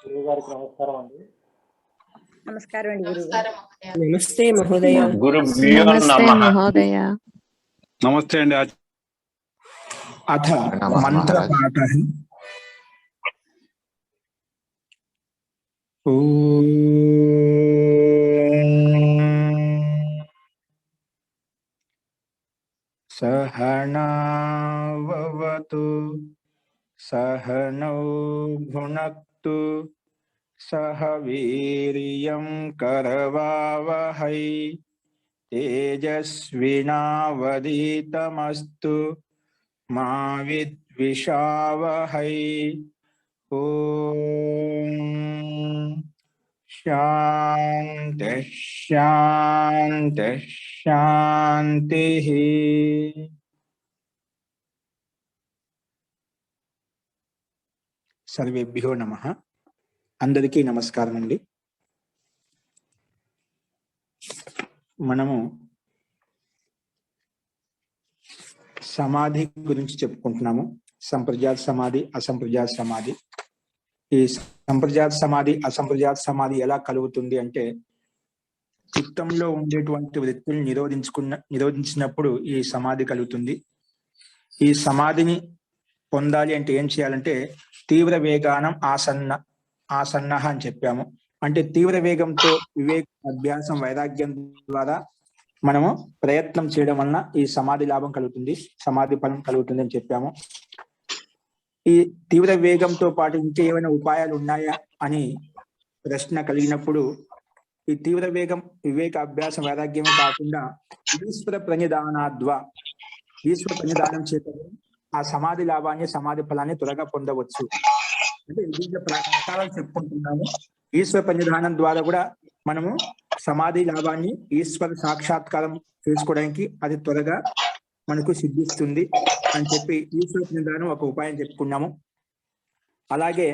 గురువు గారికి నమస్కారం అండి. నమస్కారం అండి గురువు. నమస్తే మహోదయ. నమస్తే మహోదయ. నమస్తే అండి. అథ మంత్ర పాఠ. సహనావతు సహనౌ భునక్తు సహ వీర్యం కరవావహై తేజస్వినావధీతమస్తు మా విద్విషావహై. ఓం శాంతి శాంతి శాంతి. సర్వేభ్యో నమః. అందరికీ నమస్కారం అండి. మనము సమాధి గురించి చెప్పుకుంటున్నాము. సంప్రజాత సమాధి, అసంప్రజాత సమాధి. ఈ సంప్రజాత సమాధి, అసంప్రజాత సమాధి ఎలా కలుగుతుంది అంటే, చిత్తంలో ఉండేటువంటి వృత్తుల్ని నిరోధించినప్పుడు ఈ సమాధి కలుగుతుంది. ఈ సమాధిని పొందాలి అంటే ఏం చేయాలంటే, తీవ్ర వేగానం ఆసన్న అని చెప్పాము. అంటే తీవ్ర వేగంతో వివేక అభ్యాసం వైరాగ్యం ద్వారా మనము ప్రయత్నం చేయడం వలన ఈ సమాధి లాభం కలుగుతుంది, సమాధి ఫలం కలుగుతుంది అని చెప్పాము. ఈ తీవ్ర వేగంతో పాటు ఇంకేమైనా ఉపాయాలు ఉన్నాయా అని ప్రశ్న కలిగినప్పుడు, ఈ తీవ్ర వేగం వివేక అభ్యాసం వైరాగ్యమే కాకుండా ఈశ్వర ప్రణిధానాద్వా, ఈశ్వర ప్రణిధానం చేత ఆ సమాధి లాభాన్ని, సమాధి ఫలాన్ని త్వరగా పొందవచ్చు. అంటే వివిధ ప్రకారాలు చెప్పుకుంటున్నాము. ఈశ్వర ప్రణిధానం ద్వారా కూడా మనము సమాధి లాభాన్ని, ఈశ్వర సాక్షాత్కారం చేసుకోవడానికి అది త్వరగా మనకు సిద్ధిస్తుంది అని చెప్పి ఈశ్వర ప్రణిధానం ఒక ఉపాయం చెప్పుకున్నాము. అలాగే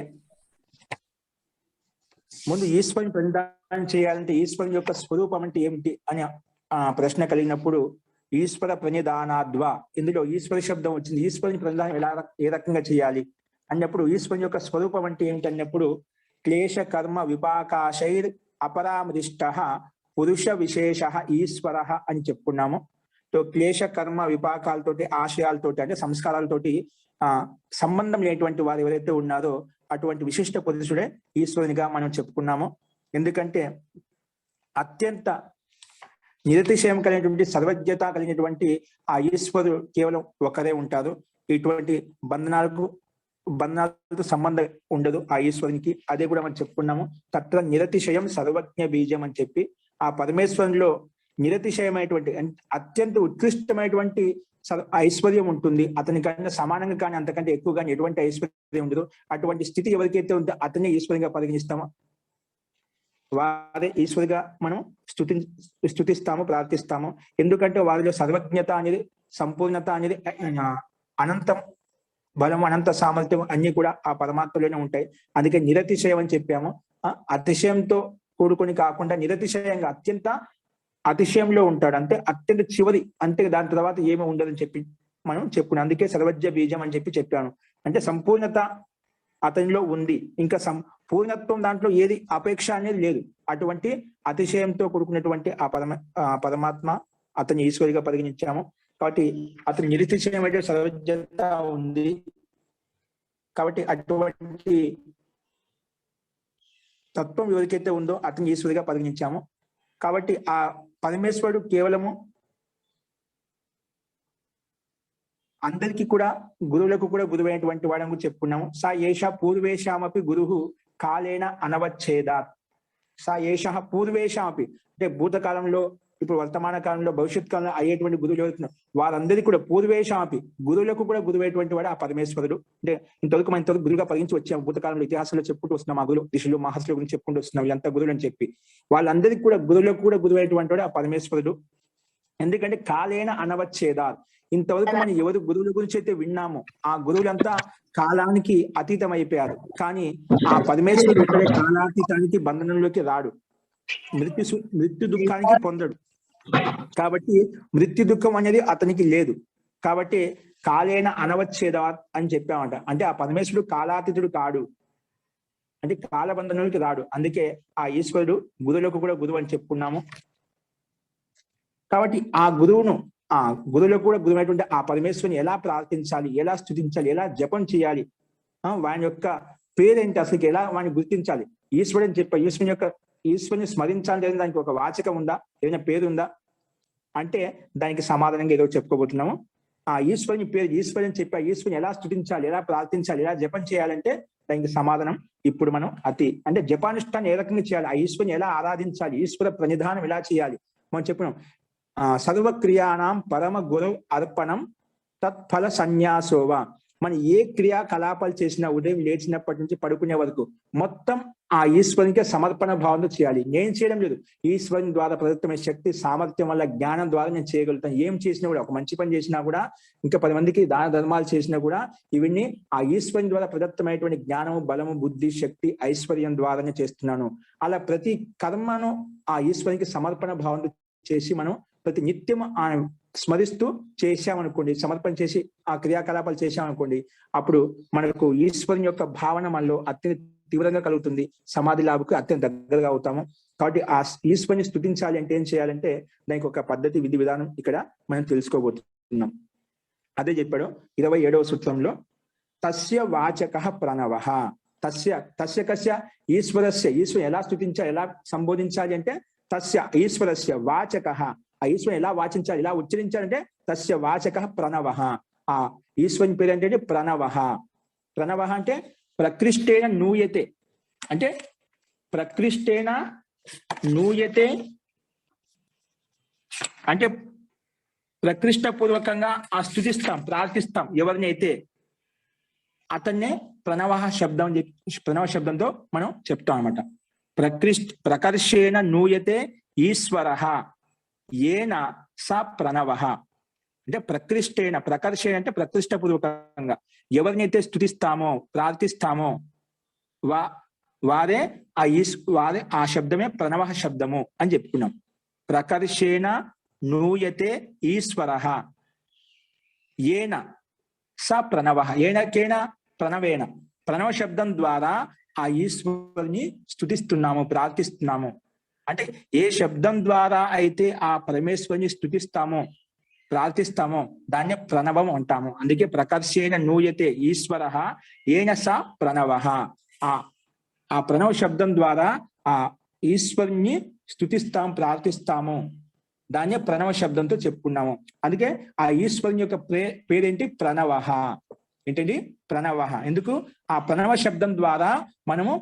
ముందు ఈశ్వరుని ప్రణిధానం చేయాలంటే ఈశ్వరుని యొక్క స్వరూపం అంటే ఏమిటి అని ప్రశ్న కలిగినప్పుడు, ఈశ్వర ప్రణిధానాద్వా, ఇందులో ఈశ్వర శబ్దం వచ్చింది. ఈశ్వరుని ప్రణిధానం ఏ రకంగా చేయాలి అన్నప్పుడు, ఈశ్వరుని యొక్క స్వరూపం అంటే ఏమిటి అన్నప్పుడు, క్లేశ కర్మ విపాకాశైర్ అపరామృష్ట పురుష విశేష ఈశ్వర అని చెప్పుకున్నాము. సో క్లేశ కర్మ విపాకాలతోటి, ఆశయాలతోటి అంటే సంస్కారాలతోటి సంబంధం లేనటువంటి వారు ఎవరైతే ఉన్నారో అటువంటి విశిష్ట పురుషుడే ఈశ్వరునిగా మనం చెప్పుకున్నాము. ఎందుకంటే అత్యంత నిరతిశయం కలిగినటువంటి, సర్వజ్ఞత కలిగినటువంటి ఆ ఈశ్వరుడు కేవలం ఒకరే ఉంటారు. ఇటువంటి బంధనాలతో సంబంధం ఉండదు ఆ ఈశ్వరునికి. అదే కూడా మనం చెప్పుకున్నాము. తత్ర నిరతిశయం సర్వజ్ఞ బీజం అని చెప్పి, ఆ పరమేశ్వరంలో నిరతిశయమైనటువంటి అత్యంత ఉత్కృష్టమైనటువంటి ఐశ్వర్యం ఉంటుంది. అతనికన్నా సమానంగా కానీ అంతకంటే ఎక్కువ కానీ ఎటువంటి ఐశ్వర్యం ఉండదు. అటువంటి స్థితి ఎవరికైతే ఉందో అతనే ఈశ్వరునిగా పరిగణిస్తాము, వారే ఈశ్వరుగా మనం స్తుతిస్తాము, ప్రార్థిస్తాము. ఎందుకంటే వారిలో సర్వజ్ఞత అనేది, సంపూర్ణత అనేది, అనంతం బలం, అనంత సామర్థ్యం అన్ని కూడా ఆ పరమాత్మలోనే ఉంటాయి. అందుకే నిరతిశయం అని చెప్పాము. అతిశయంతో కూడుకొని కాకుండా నిరతిశయంగా అత్యంత అతిశయంలో ఉంటాడు. అంటే అత్యంత చివరి, అంటే దాని తర్వాత ఏమీ ఉండదని చెప్పి మనం చెప్పుకున్నాం. అందుకే సర్వజ్ఞ బీజం అని చెప్పాను. అంటే సంపూర్ణత అతనిలో ఉంది, ఇంకా పూర్ణత్వం దాంట్లో ఏది అపేక్ష అనేది లేదు. అటువంటి అతిశయంతో కూడుకున్నటువంటి ఆ పరమాత్మ అతని ఈశ్వరిగా పరిగణించాము. కాబట్టి అతని నిరతిశయమైన సర్వజ్ఞత ఉంది. కాబట్టి అటువంటి తత్వం ఎవరికైతే ఉందో అతని ఈశ్వరిగా పరిగణించాము. కాబట్టి ఆ పరమేశ్వరుడు కేవలము అందరికీ కూడా, గురువులకు కూడా గురువైనటువంటి వాడని చెప్పుకున్నాము. సా ఏష పూర్వేషామపి గురువు కాలేన అనవచ్ఛేదాత్. సా ఏష పూర్వేషామపి అంటే భూతకాలంలో, ఇప్పుడు వర్తమాన కాలంలో, భవిష్యత్ కాలంలో అయ్యేటువంటి గురువులు ఎవరుతున్నారు వారందరికీ కూడా పూర్వేషామపి, గురువులకు కూడా గురువైనటువంటి వాడు ఆ పరమేశ్వరుడు. అంటే ఇంతవరకు మనం ఇంతవరకు గురువుగా పరిగణించి వచ్చాము. భూతకాలంలో ఇతిహాసంలో చెప్పుకుంటూ వస్తున్నాం. ఆ గురువు ఋషులు మహర్షుల గురించి చెప్పుకుంటూ వస్తున్నాం. వీళ్ళంతా గురువులు అని చెప్పి వాళ్ళందరికీ కూడా, గురువులకు కూడా గురువైనటువంటి వాడు ఆ పరమేశ్వరుడు. ఎందుకంటే కాలేన అనవచ్ఛేదా, ఇంతవరకు మనం ఎవరు గురువుల గురించి అయితే విన్నామో ఆ గురువులంతా కాలానికి అతీతం అయిపోయారు. కానీ ఆ పరమేశ్వరుడు ఎక్కడే కాలాతీతానికి బంధనంలోకి రాడు, మృత్యు దుఃఖానికి పొందడు. కాబట్టి మృత్యు దుఃఖం అనేది అతనికి లేదు. కాబట్టి కాలేన అనవచ్ఛేదా అని చెప్పామంట. అంటే ఆ పరమేశ్వరుడు కాలాతీతుడు కాడు. అంటే కాలబంధనంలోకి రాడు. అందుకే ఆ ఈశ్వరుడు గురువులకు కూడా గురువు అని చెప్పుకున్నాము. కాబట్టి ఆ గురువులకు కూడా గురువైనటువంటి ఆ పరమేశ్వరుని ఎలా ప్రార్థించాలి, ఎలా స్తుతించాలి, ఎలా జపం చేయాలి, వాని యొక్క పేరేంటి, అసలు ఎలా వాడిని గుర్తించాలి, ఈశ్వరుడు అని చెప్పి ఈశ్వరుని స్మరించాలి లేదా దానికి ఒక వాచకం ఉందా, ఏదైనా పేరు ఉందా అంటే దానికి సమాధానంగా ఏదో చెప్పుకోబోతున్నాము. ఆ ఈశ్వరుని పేరు ఈశ్వరుని అని చెప్పి ఆ ఈశ్వరుని ఎలా స్తుతించాలి, ఎలా ప్రార్థించాలి, ఎలా జపం చేయాలంటే దానికి సమాధానం ఇప్పుడు మనం అంటే జపానుష్ఠాన్ని ఏ రకంగా చేయాలి, ఆ ఈశ్వరుని ఎలా ఆరాధించాలి, ఈశ్వర ప్రణిధానం ఎలా చేయాలి మనం చెప్పినాం. సర్వక్రియాణం పరమ గురు అర్పణం తత్ఫల సన్యాసోవా. మనం ఏ క్రియాకలాపాలు చేసినా ఉదయం లేచినప్పటి నుంచి పడుకునే వరకు మొత్తం ఆ ఈశ్వరునికే సమర్పణ భావంతో చేయాలి. నేను చేయడం లేదు, ఈశ్వరుని ద్వారా ప్రదత్తమైన శక్తి సామర్థ్యం వల్ల జ్ఞానం ద్వారా నేను చేయగలుగుతాను. ఏం చేసినా కూడా, ఒక మంచి పని చేసినా కూడా, ఇంకా 10 మందికి దాన ధర్మాలు చేసినా కూడా ఇవన్నీ ఆ ఈశ్వరుని ద్వారా ప్రదత్తమైనటువంటి జ్ఞానము, బలము, బుద్ధి, శక్తి, ఐశ్వర్యం ద్వారానే చేస్తున్నాను. అలా ప్రతి కర్మను ఆ ఈశ్వరునికి సమర్పణ భావంతో చేసి మనం ప్రతి నిత్యం స్మరిస్తూ చేశామనుకోండి, సమర్పణ చేసి ఆ క్రియాకలాపాలు చేశామనుకోండి, అప్పుడు మనకు ఈశ్వరుని యొక్క భావన మనలో అత్యంత తీవ్రంగా కలుగుతుంది. సమాధి లాభకు అత్యంత దగ్గరగా అవుతాము. కాబట్టి ఆ ఈశ్వరుని స్తుతించాలి అంటే ఏం చేయాలంటే దానికి ఒక పద్ధతి, విధి విధానం ఇక్కడ మనం తెలుసుకోబోతున్నాం. అదే చెప్పాడు 27వ సూత్రంలో, తస్య వాచక ప్రణవః. తస్య కస్య ఈశ్వరస్య. ఈశ్వరుని ఎలా స్తుతించాలి, ఎలా సంబోధించాలి అంటే తస్య ఈశ్వరస్య వాచక. ఆ ఈశ్వరుని ఎలా వాచించాలి, ఎలా ఉచ్చరించాలంటే తస్య వాచక ప్రణవః. ఆ ఈశ్వరుని పేరు అంటే ప్రణవః. ప్రణవః అంటే ప్రకృష్టేన నూయతే, అంటే ప్రకృష్టేన నూయతే అంటే ప్రకృష్టపూర్వకంగా ఆ స్తుతిస్తాం, ప్రార్థిస్తాం ఎవరినైతే, అతన్నే ప్రణవ శబ్దంతో మనం చెప్తాం అనమాట. ప్రకర్షేణ నూయతే ఈశ్వరః ఏన స ప్రణవః. అంటే ప్రకర్షేణ అంటే ప్రకృష్టపూర్వకంగా ఎవరినైతే స్తుతిస్తామో, ప్రార్థిస్తామో వారే ఆ శబ్దమే ప్రణవ శబ్దము అని చెప్పుకున్నాం. ప్రకర్షేణ నూయతే ఈశ్వరః ఏన స ప్రణవః. ఏనకేన ప్రణవేన, ప్రణవ శబ్దం ద్వారా ఆ ఈశ్వరుని స్తుతిస్తున్నాము, ప్రార్థిస్తున్నాము. అంటే ఏ శబ్దం ద్వారా అయితే ఆ పరమేశ్వరుని స్తుతిస్తామో, ప్రార్థిస్తామో దాన్ని ప్రణవం అంటాము. అందుకే ప్రకర్షేణ నూయతే ఈశ్వరః ఏన స ప్రణవః. ఆ ప్రణవ శబ్దం ద్వారా ఆ ఈశ్వరుని స్తుతిస్తాం, ప్రార్థిస్తాము, దాన్ని ప్రణవ శబ్దంతో చెప్పుకున్నాము. అందుకే ఆ ఈశ్వరుని యొక్క పేరేంటి, ప్రణవః. ఏంటండి, ప్రణవః. ఎందుకు? ఆ ప్రణవ శబ్దం ద్వారా మనము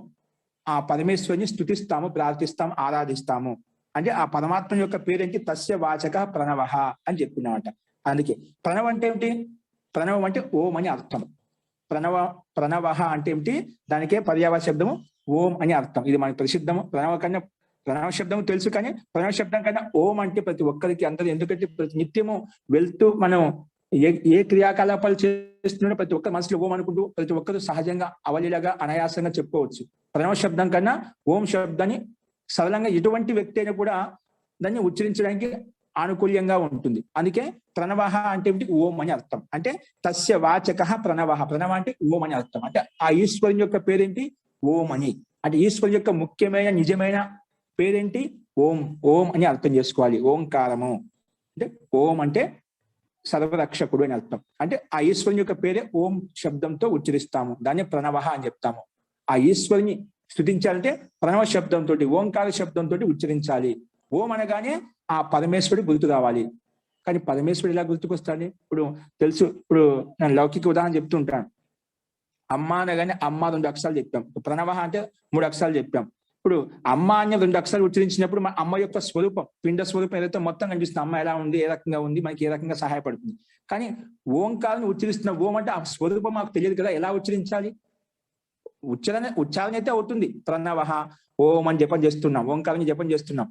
ఆ పరమేశ్వరుని స్తుతిస్తాము, ప్రార్థిస్తాము, ఆరాధిస్తాము. అంటే ఆ పరమాత్మ యొక్క పేరేంటి, తస్య వాచక ప్రణవః అని చెప్పుకున్నామట. అందుకే ప్రణవం అంటే ఏమిటి? ప్రణవం అంటే ఓం అని అర్థం. ప్రణవః అంటే ఏమిటి? దానికే పర్యాయ శబ్దము ఓం అని అర్థం. ఇది మనకి ప్రసిద్ధము. ప్రణవ శబ్దం తెలుసు, కానీ ప్రణవ శబ్దం కన్నా ఓం అంటే ప్రతి ఒక్కరికి అందరూ, ఎందుకంటే ప్రతి నిత్యము వెళ్తూ మనం ఏ క్రియాకలాపాలు చేస్తున్నాడో ప్రతి ఒక్క మనసులో ఓం అనుకుంటూ ప్రతి ఒక్కరు సహజంగా అవలీలగా అనాయాసంగా చెప్పుకోవచ్చు. ప్రణవ శబ్దం కన్నా ఓం శబ్దాన్ని సరళంగా ఎటువంటి వ్యక్తి అయినా కూడా దాన్ని ఉచ్చరించడానికి ఆనుకూల్యంగా ఉంటుంది. అందుకే ప్రణవః అంటే ఏమిటి? ఓం అని అర్థం. అంటే తస్య వాచక ప్రణవః. ప్రణవ అంటే ఓం అని అర్థం. అంటే ఆ ఈశ్వరుని యొక్క పేరేంటి? ఓం అని. అంటే ఈశ్వరుని యొక్క ముఖ్యమైన నిజమైన పేరేంటి? ఓం. ఓం అని అర్థం చేసుకోవాలి. ఓంకారము అంటే ఓం అంటే సర్వరక్షకుడు అని అర్థం. అంటే ఆ ఈశ్వరుని యొక్క పేరే ఓం శబ్దంతో ఉచ్చరిస్తాము, దాన్ని ప్రణవః అని చెప్తాము. ఆ ఈశ్వరుని స్తుతించాలంటే ప్రణవ శబ్దంతో, ఓంకార శబ్దంతో ఉచ్చరించాలి. ఓం అనగానే ఆ పరమేశ్వరుడు గుర్తు రావాలి. కానీ పరమేశ్వరుడు ఎలా గుర్తుకొస్తాడు? ఇప్పుడు తెలుసు, ఇప్పుడు నేను లౌకిక ఉదాహరణ చెప్తూ ఉంటాను. అమ్మ అనగానే అమ్మ 2 అక్షరాలు చెప్పాం. ప్రణవ అంటే 3 అక్షరాలు చెప్పాం. ఇప్పుడు అమ్మ అనే 2 అక్షరాలు ఉచ్చరించినప్పుడు మన అమ్మ యొక్క స్వరూపం, పిండ స్వరూపం ఏదైతే మొత్తం కనిపిస్తుంది, అమ్మ ఎలా ఉంది, ఏ రకంగా ఉంది, మనకి ఏ రకంగా సహాయపడుతుంది. కానీ ఓంకారాన్ని ఉచ్చరిస్తున్న ఓం అంటే ఆ స్వరూపం మాకు తెలియదు కదా, ఎలా ఉచ్చరించాలి? ఉచ్చారణ అయితే అవుతుంది. ప్రణవః ఓం అని జపం చేస్తున్నాం, ఓంకారాన్ని జపం చేస్తున్నాం,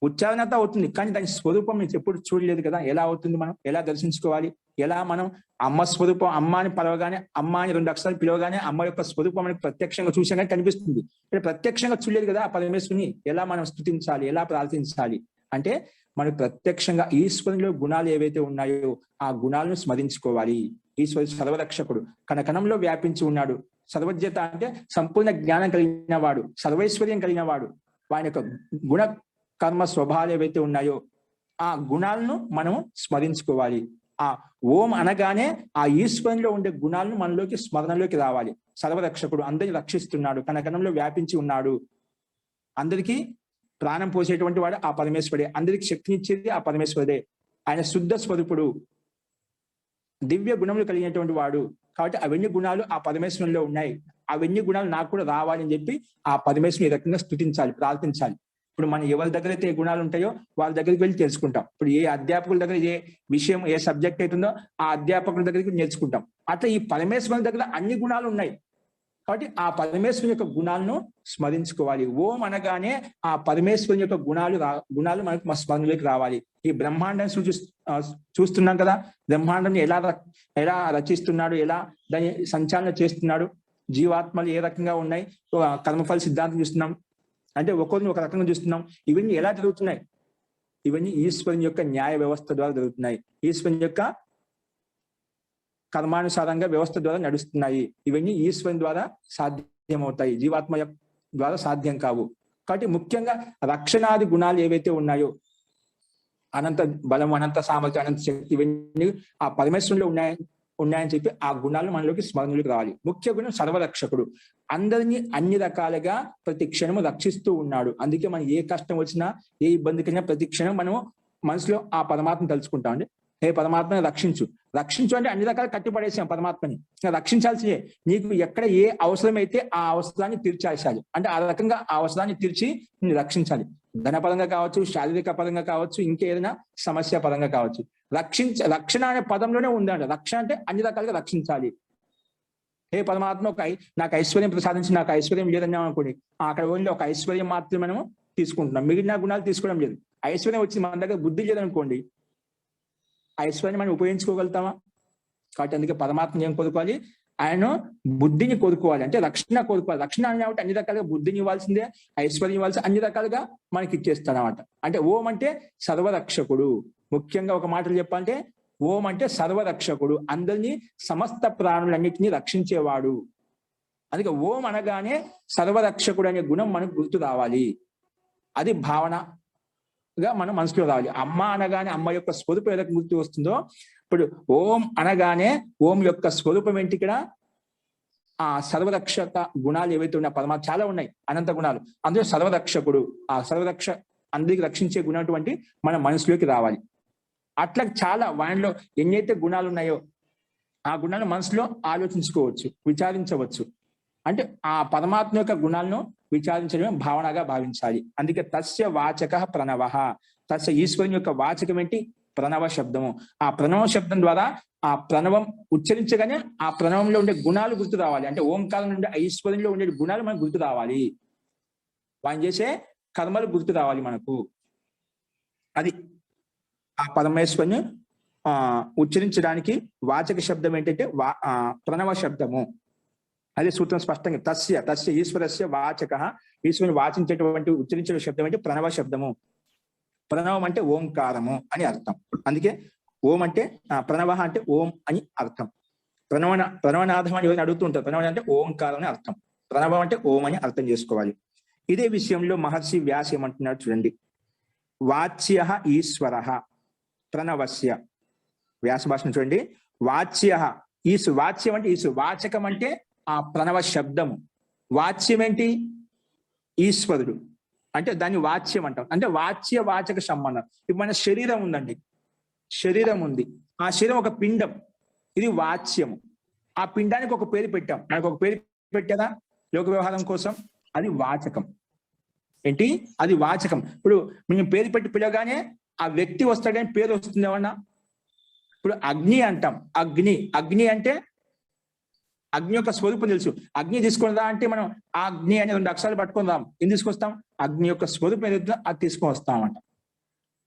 ఉచ్చారణ అయితే అవుతుంది. కానీ దాని స్వరూపం మేము ఎప్పుడు చూడలేదు కదా, ఎలా అవుతుంది? మనం ఎలా దర్శించుకోవాలి? ఎలా మనం అమ్మ స్వరూపం, అమ్మ అని పిలవగానే, అమ్మ అని 2 అక్షరాలు పిలవగానే అమ్మ యొక్క స్వరూపం మనకి ప్రత్యక్షంగా చూసాగానే కనిపిస్తుంది. ఇక్కడ ప్రత్యక్షంగా చూడలేదు కదా ఆ పరమేశ్వరుని, ఎలా మనం స్తుతించాలి, ఎలా ప్రార్థించాలి అంటే మనకు ప్రత్యక్షంగా ఈశ్వరునిలో గుణాలు ఏవైతే ఉన్నాయో ఆ గుణాలను స్మరించుకోవాలి. ఈశ్వరుడు సర్వరక్షకుడు, కణకణంలో వ్యాపించి ఉన్నాడు. సర్వజ్ఞత అంటే సంపూర్ణ జ్ఞానం కలిగిన వాడు, సర్వైశ్వర్యం కలిగిన వాడు. వాని యొక్క గుణ కర్మ స్వభావాలు ఏవైతే ఉన్నాయో ఆ గుణాలను మనం స్మరించుకోవాలి. ఆ ఓం అనగానే ఆ ఈశ్వరంలో ఉండే గుణాలను మనలోకి స్మరణలోకి రావాలి. సర్వరక్షకుడు, అందరిని రక్షిస్తున్నాడు, కణకణంలో వ్యాపించి ఉన్నాడు, అందరికీ ప్రాణం పోసేటువంటి వాడు ఆ పరమేశ్వరుడే, అందరికి శక్తినిచ్చేది ఆ పరమేశ్వరుడే. ఆయన శుద్ధ స్వరూపుడు, దివ్య గుణములు కలిగినటువంటి వాడు. కాబట్టి అవన్నీ గుణాలు ఆ పరమేశ్వరంలో ఉన్నాయి. అవన్నీ గుణాలు నాకు కూడా రావాలి అని చెప్పి ఆ పరమేశ్వరుని ఈ రకంగా స్తుతించాలి, ప్రార్థించాలి. ఇప్పుడు మనం ఎవరి దగ్గర అయితే ఏ గుణాలు ఉంటాయో వాళ్ళ దగ్గరికి వెళ్ళి తెలుసుకుంటాం. ఇప్పుడు ఏ అధ్యాపకుల దగ్గర ఏ విషయం, ఏ సబ్జెక్ట్ అవుతుందో ఆ అధ్యాపకుల దగ్గరికి నేర్చుకుంటాం. అట్లా ఈ పరమేశ్వరుని దగ్గర అన్ని గుణాలు ఉన్నాయి. కాబట్టి ఆ పరమేశ్వరుని యొక్క గుణాలను స్మరించుకోవాలి. ఓం అనగానే ఆ పరమేశ్వరుని యొక్క గుణాలు మనకు స్మరణలోకి రావాలి. ఈ బ్రహ్మాండాన్ని చూస్తున్నాం కదా, బ్రహ్మాండాన్ని ఎలా రచిస్తున్నాడు, ఎలా దాన్ని సంచాలన చేస్తున్నాడు, జీవాత్మలు ఏ రకంగా ఉన్నాయి, కర్మఫల సిద్ధాంతం చూస్తున్నాం, అంటే ఒకరిని ఒక రకంగా చూస్తున్నాం. ఇవన్నీ ఎలా జరుగుతున్నాయి? ఇవన్నీ ఈశ్వరుని యొక్క న్యాయ వ్యవస్థ ద్వారా జరుగుతున్నాయి. ఈశ్వరుని యొక్క కర్మానుసారంగా వ్యవస్థ ద్వారా నడుస్తున్నాయి. ఇవన్నీ ఈశ్వరుని ద్వారా సాధ్యమవుతాయి, జీవాత్మ ద్వారా సాధ్యం కావు. కాబట్టి ముఖ్యంగా రక్షణాది గుణాలు ఏవైతే ఉన్నాయో, అనంత బలం, అనంత సామర్థ్యం, అనంత శక్తి, ఇవన్నీ ఆ పరమేశ్వరంలో ఉన్నాయని చెప్పి ఆ గుణాలు మనలోకి స్మరణలోకి రావాలి. ముఖ్య గుణం సర్వరక్షకుడు, అందరినీ అన్ని రకాలుగా ప్రతి క్షణము రక్షిస్తూ ఉన్నాడు. అందుకే మనం ఏ కష్టం వచ్చినా, ఏ ఇబ్బంది కలిగినా ప్రతి క్షణం మనము మనసులో ఆ పరమాత్మ తలుచుకుంటాం అండి. హే పరమాత్మని రక్షించు అంటే అన్ని రకాలు కట్టిపడేసాం పరమాత్మని. రక్షించాల్సిందే. నీకు ఎక్కడ ఏ అవసరమైతే ఆ అవసరాన్ని తీర్చాల్సాలి, అంటే ఆ రకంగా ఆ అవసరాన్ని తీర్చి నేను రక్షించాలి. ధనపరంగా కావచ్చు, శారీరక పరంగా కావచ్చు, ఇంకేదైనా సమస్య పరంగా కావచ్చు. రక్షణ అనే పదంలోనే ఉందండి. రక్షణ అంటే అన్ని రకాలుగా రక్షించాలి. హే పరమాత్మ నాకు ఐశ్వర్యం ప్రసాదించి, నాకు ఐశ్వర్యం లేదన్నాం అనుకోండి, అక్కడ ఓన్లీ ఒక ఐశ్వర్యం మాత్రమే మనము తీసుకుంటున్నాం, మిగిలిన గుణాలు తీసుకోవడం లేదు. ఐశ్వర్యం వచ్చి మన దగ్గర బుద్ధి లేదనుకోండి, ఐశ్వర్యాన్ని మనం ఉపయోగించుకోగలుగుతామా? కాబట్టి అందుకే పరమాత్మ ఏం కోరుకోవాలి? ఆయన బుద్ధిని కోరుకోవాలి, అంటే రక్షణ కోరుకోవాలి. రక్షణ అంటే అన్ని రకాలుగా బుద్ధిని ఇవ్వాల్సిందే, ఐశ్వర్యం ఇవ్వాల్సిందే, అన్ని రకాలుగా మనకి ఇచ్చేస్తాడు అన్నమాట. అంటే ఓం అంటే సర్వరక్షకుడు. ముఖ్యంగా ఒక మాటలు చెప్పాలంటే ఓం అంటే సర్వరక్షకుడు, అందరినీ సమస్త ప్రాణులన్నిటినీ రక్షించేవాడు. అందుకే ఓం అనగానే సర్వరక్షకుడు అనే గుణం మనకు గుర్తు రావాలి. అది భావనగా మన మనసులో రావాలి. అమ్మ అనగానే అమ్మ యొక్క స్వరూపం ఏదైతే గుర్తు వస్తుందో, ఇప్పుడు ఓం అనగానే ఓం యొక్క స్వరూపం ఏంటి? ఇక్కడ ఆ సర్వరక్షక గుణాలు ఏవైతే ఉన్నాయో, పరమాత్మ చాలా ఉన్నాయి, అనంత గుణాలు. అందులో సర్వరక్షకుడు, ఆ అందరికి రక్షించే గుణం అటువంటి మన మనసులోకి రావాలి. అట్లా చాలా వాటిలో ఎన్నైతే గుణాలు ఉన్నాయో ఆ గుణాలు మనసులో ఆలోచించుకోవచ్చు, విచారించవచ్చు. అంటే ఆ పరమాత్మ యొక్క గుణాలను విచారించడమే భావనగా భావించాలి. అందుకే తస్య వాచక ప్రణవ, తస్య ఈశ్వరుని యొక్క వాచకం ఏంటి? ప్రణవ శబ్దము. ఆ ప్రణవ శబ్దం ద్వారా ఆ ప్రణవం ఉచ్చరించగానే ఆ ప్రణవంలో ఉండే గుణాలు గుర్తు రావాలి. అంటే ఓంకారం నుండి ఈశ్వరునిలో ఉండే గుణాలు మనకు గుర్తు రావాలి, వాని చేసే కర్మలు గుర్తు రావాలి మనకు. అది ఆ పరమేశ్వరుని ఉచ్చరించడానికి వాచక శబ్దం ఏంటంటే ప్రణవ శబ్దము. అదే సూత్రం స్పష్టంగా తస్య ఈశ్వరస్య వాచక, ఈశ్వరుని వాచించేటువంటి ఉచ్చరించే శబ్దం అంటే ప్రణవ శబ్దము. ప్రణవం అంటే ఓంకారము అని అర్థం. అందుకే ఓం అంటే ప్రణవ అంటే ఓం అని అర్థం. ప్రణవనాథం అని ఎవరైనా అడుగుతుంటారు. ప్రణవ అంటే ఓంకారం అని అర్థం, ప్రణవం అంటే ఓం అని అర్థం చేసుకోవాలి. ఇదే విషయంలో మహర్షి వ్యాస ఏమంటున్నాడు చూడండి. వాచ్య ఈశ్వర ప్రణవస్య. వ్యాస భాషను చూడండి. వాచ్య వాచ్యం అంటే వాచకం అంటే ఆ ప్రణవ శబ్దము. వాచ్యం ఏంటి? ఈశ్వరుడు, అంటే దాన్ని వాచ్యం అంటాం. అంటే వాచ్య వాచక సంబంధం. ఇప్పుడు మన శరీరం ఉందండి, శరీరం ఉంది, ఆ శరీరం ఒక పిండం, ఇది వాచ్యము. ఆ పిండానికి ఒక పేరు పెట్టాం, మనకు ఒక పేరు పెట్టారా లోక వ్యవహారం కోసం? అది వాచకం. ఏంటి? అది వాచకం. ఇప్పుడు మేము పేరు పెట్టి పిలవగానే ఆ వ్యక్తి వస్తాడని పేరు వస్తుంది ఏమన్నా? ఇప్పుడు అగ్ని అంటాం. అగ్ని అంటే అగ్ని యొక్క స్వరూపం తెలుసు. అగ్ని తీసుకుందా అంటే మనం ఆ అగ్ని అనే 2 అక్షరాలు పట్టుకుందాం, ఏం తీసుకొస్తాం? అగ్ని యొక్క స్వరూపం ఏదైతుందో అది తీసుకొని వస్తామంట.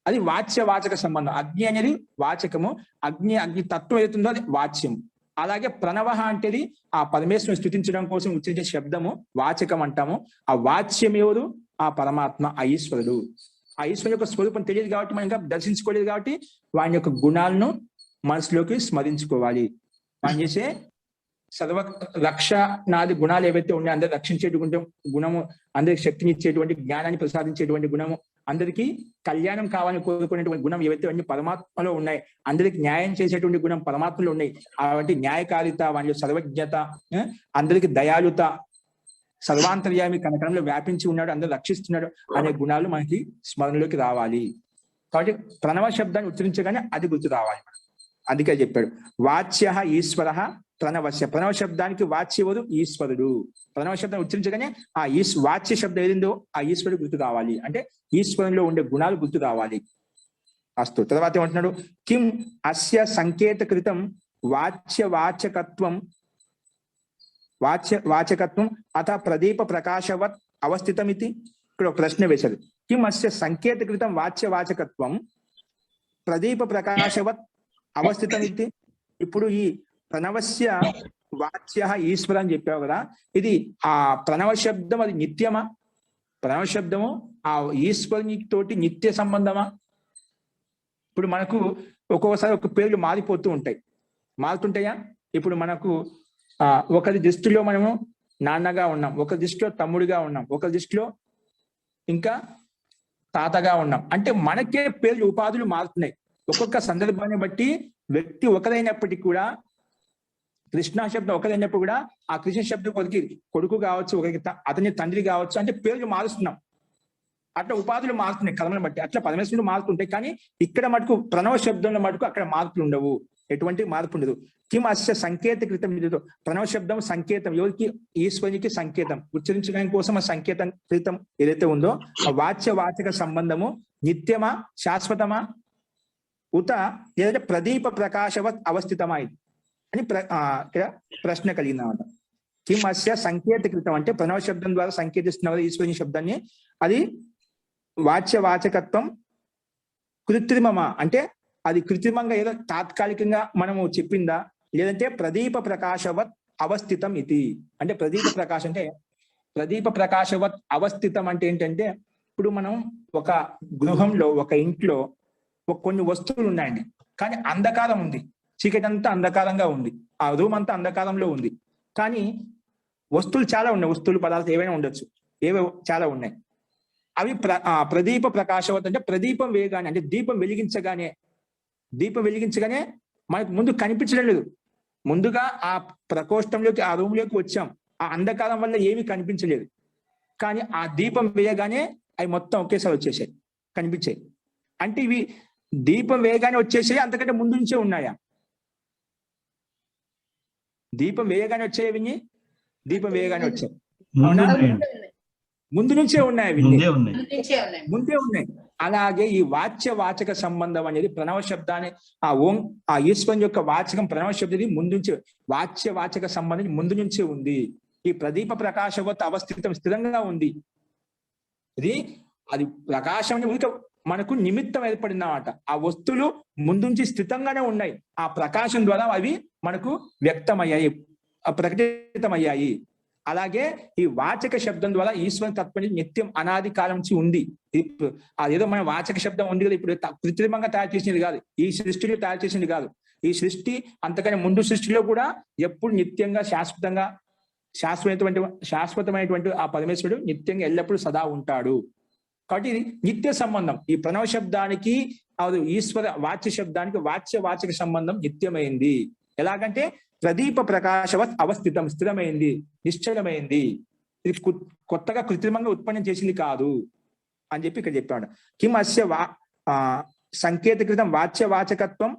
అది వాచ్య వాచక సంబంధం. అగ్ని అనేది వాచకము, అగ్ని తత్వం ఏదైతుందో అది వాచ్యం. అలాగే ప్రణవ అంటేది ఆ పరమేశ్వరుని స్థుతించడం కోసం ఉచ్చరించే శబ్దము వాచకం అంటాము. ఆ వాచ్యం ఎవరు? ఆ పరమాత్మ, ఆ ఈశ్వరుడు. ఆ ఈశ్వరుని యొక్క స్వరూపం తెలియదు కాబట్టి మనం ఇంకా దర్శించుకోలేదు కాబట్టి వాని యొక్క గుణాలను మనసులోకి స్మరించుకోవాలి. వాని చేసే సర్వ రక్షణాది గుణాలు ఏవైతే ఉన్నాయో అందరు రక్షించేటువంటి గుణము, అందరికి శక్తిని ఇచ్చేటువంటి జ్ఞానాన్ని ప్రసాదించేటువంటి గుణము, అందరికీ కళ్యాణం కావాలని కోరుకునేటువంటి గుణం ఏవైతే అన్ని పరమాత్మలో ఉన్నాయి, అందరికి న్యాయం చేసేటువంటి గుణం పరమాత్మలో ఉన్నాయి. కాబట్టి న్యాయకారిత, వాళ్ళ సర్వజ్ఞత, అందరికి దయాళుత, సర్వాంతర్యామి కనకణంలో వ్యాపించి ఉన్నాడు, అందరూ రక్షిస్తున్నాడు అనే గుణాలు మనకి స్మరణలోకి రావాలి. కాబట్టి ప్రణవ శబ్దాన్ని ఉచ్చరించగానే అది గుర్తు రావాలి. అందుకే చెప్పాడు వాచ్య ఈశ్వర ప్రణవస్య. ప్రణవ శబ్దానికి వాచ్యవరు ఈశ్వరుడు. ప్రణవ శబ్దం ఉచ్చరించగానే ఆ వాచ్య శబ్దం ఏదిందో ఆ ఈశ్వరుడు గుర్తు కావాలి, అంటే ఈశ్వరులో ఉండే గుణాలు గుర్తు రావాలి. అస్తు. తర్వాత ఏమంటున్నాడు, కిం అస్య సంకేతకృతం వాచ్యవాచకత్వం వాచకత్వం అథ ప్రదీప ప్రకాశవత్ అవస్థితమితి. ఇక్కడ ఒక ప్రశ్న వేశారు. కిం అస్య సంకేతకృతం వాచ్యవాచకత్వం ప్రదీప ప్రకాశవత్ అవస్థితమితి. ఇప్పుడు ఈ ప్రణవస్య వాచ్య ఈశ్వర అని చెప్పావు కదా, ఇది ఆ ప్రణవ శబ్దం అది నిత్యమా? ప్రణవ శబ్దము ఆ ఈశ్వరుని తోటి నిత్య సంబంధమా? ఇప్పుడు మనకు ఒక్కొక్కసారి ఒక పేర్లు మారిపోతూ ఉంటాయి. మారుతుంటాయా? ఇప్పుడు మనకు ఒకరి దృష్టిలో మనము నాన్నగా ఉన్నాం, ఒకరి దృష్టిలో తమ్ముడిగా ఉన్నాం, ఒకరి దృష్టిలో ఇంకా తాతగా ఉన్నాం. అంటే మనకే పేర్లు ఉపాధులు మారుతున్నాయి. ఒక్కొక్క సందర్భాన్ని బట్టి వ్యక్తి ఒకరైనప్పటికీ కూడా, కృష్ణ శబ్దం ఒకరైనప్పుడు కూడా ఆ కృష్ణ శబ్దం ఒకరికి కొడుకు కావచ్చు, ఒకరికి అతని తండ్రి కావచ్చు, అంటే పేర్లు మారుస్తున్నాం. అట్లా ఉపాధులు మారుతున్నాయి కర్మను బట్టి. అట్లా పరమేశ్వరుడు మారుతుంటాయి. కానీ ఇక్కడ మటుకు ప్రణవ శబ్దంలో మటుకు అక్కడ మార్పులు ఉండవు, ఎటువంటి మార్పు ఉండదు. కిం అస్య సంకేతకృతం. ఇది ప్రణవ శబ్దం సంకేతం, ఎవరికి? ఈశ్వరునికి సంకేతం, ఉచ్చరించడానికి కోసం ఆ సంకేతం కృతం ఏదైతే ఉందో ఆ వాచ్యవాచక సంబంధము నిత్యమా, శాశ్వతమా, ఉత ఏదైతే ప్రదీప ప్రకాశవత్ అవస్థితమా ఇది అని ఇక్కడ ప్రశ్న కలిగిందన్నమాట. కిం అస్య సంకేతకృతం అంటే ప్రణవ శబ్దం ద్వారా సంకేతిస్తున్న ఈశ్వరుని శబ్దాన్ని, అది వాచ్యవాచకత్వం కృత్రిమమా అంటే అది కృత్రిమంగా ఏదో తాత్కాలికంగా మనము చెప్పిందా, లేదంటే ప్రదీప ప్రకాశవత్ అవస్థితం ఇది. అంటే ప్రదీప ప్రకాశం అంటే ప్రదీప ప్రకాశవత్ అవస్థితం అంటే ఏంటంటే, ఇప్పుడు మనం ఒక గృహంలో ఒక ఇంట్లో కొన్ని వస్తువులు ఉన్నాయండి, కానీ అంధకారం ఉంది, చీకటి అంతా అంధకారంగా ఉంది, ఆ రూమ్ అంతా అంధకారంలో ఉంది. కానీ వస్తువులు చాలా ఉన్నాయి, వస్తువులు పదార్థాలు ఏవైనా ఉండొచ్చు, ఏవో చాలా ఉన్నాయి. అవి ప్రదీప ప్రకాశవత్ అంటే ప్రదీపం వేయగానే, అంటే దీపం వెలిగించగానే మనకు ముందు కనిపించడం లేదు. ముందుగా ఆ ప్రకోష్టంలోకి, ఆ రూమ్ లోకి వచ్చాం, ఆ అంధకారం వల్ల ఏమీ కనిపించలేదు. కానీ ఆ దీపం వేయగానే అవి మొత్తం ఒకేసారి వచ్చేసాయి, కనిపించాయి. అంటే ఇవి దీపం వేయగానే వచ్చేసాయి, అంతకంటే ముందు నుంచే ఉన్నాయా? దీపం వేయగానే వచ్చాయి, దీపం వేయగానే వచ్చాయి, అవునా? ముందు నుంచే ఉన్నాయి, ముందే ఉన్నాయి. అలాగే ఈ వాచ్యవాచక సంబంధం అనేది ప్రణవ శబ్దాన్ని, ఆ ఈశ్వరుని యొక్క వాచకం ప్రణవ శబ్దది ముందు నుంచే, వాచ్యవాచక సంబంధం ముందు నుంచే ఉంది. ఈ ప్రదీప ప్రకాశవత్ అవస్థితం స్థిరంగా ఉంది. అది ప్రకాశం మనకు నిమిత్తం ఏర్పడిందన్నమాట. ఆ వస్తువులు ముందుంచి స్థితంగానే ఉన్నాయి, ఆ ప్రకాశం ద్వారా అవి మనకు వ్యక్తమయ్యాయి, ప్రకటితమయ్యాయి. అలాగే ఈ వాచక శబ్దం ద్వారా ఈశ్వరుని తత్వం నిత్యం అనాది కాలం నుంచి ఉంది. అదేదో మన వాచక శబ్దం ఉంది కదా, ఇప్పుడు కృత్రిమంగా తయారు చేసినది కాదు, ఈ సృష్టిలో తయారు చేసింది కాదు. ఈ సృష్టి అంతకన్నా ముందు సృష్టిలో కూడా ఎప్పుడు నిత్యంగా శాశ్వతమైనటువంటి ఆ పరమేశ్వరుడు నిత్యంగా ఎల్లప్పుడూ సదా ఉంటాడు. కాబట్టి ఇది నిత్య సంబంధం. ఈ ప్రణవ శబ్దానికి ఈశ్వర వాచ్య శబ్దానికి వాచ్యవాచక సంబంధం నిత్యమైంది. ఎలాగంటే ప్రదీప ప్రకాశవత్ అవస్థితం, స్థిరమైంది, నిశ్చలమైంది. ఇది కొత్తగా కృత్రిమంగా ఉత్పన్నం చేసింది కాదు అని చెప్పి ఇక్కడ చెప్పాడు. కిం అస్య సంకేతకృతం వాచ్యవాచకత్వం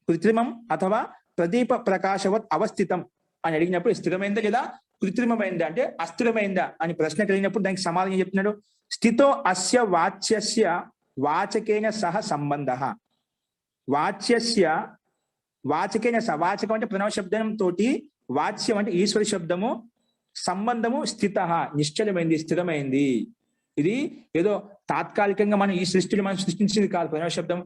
కృత్రిమం అథవా ప్రదీప ప్రకాశవత్ అవస్థితం అని అడిగినప్పుడు స్థిరమైందా లేదా కృత్రిమమైందా అంటే అస్థిరమైందా అని ప్రశ్న కలిగినప్పుడు దానికి సమాధానం చెప్తున్నాడు. స్థితో అస్య వాచ్యస్య వాచకేన సహ సంబంధ. వాచ్యస్య వాచకేన సహ, వాచకం అంటే ప్రణవ శబ్దం తోటి, వాచ్యం అంటే ఈశ్వర శబ్దము, సంబంధము స్థిత నిశ్చలమైంది, స్థిరమైంది. ఇది ఏదో తాత్కాలికంగా మనం ఈ సృష్టిలో మనం సృష్టించింది కాదు. ప్రణవ శబ్దం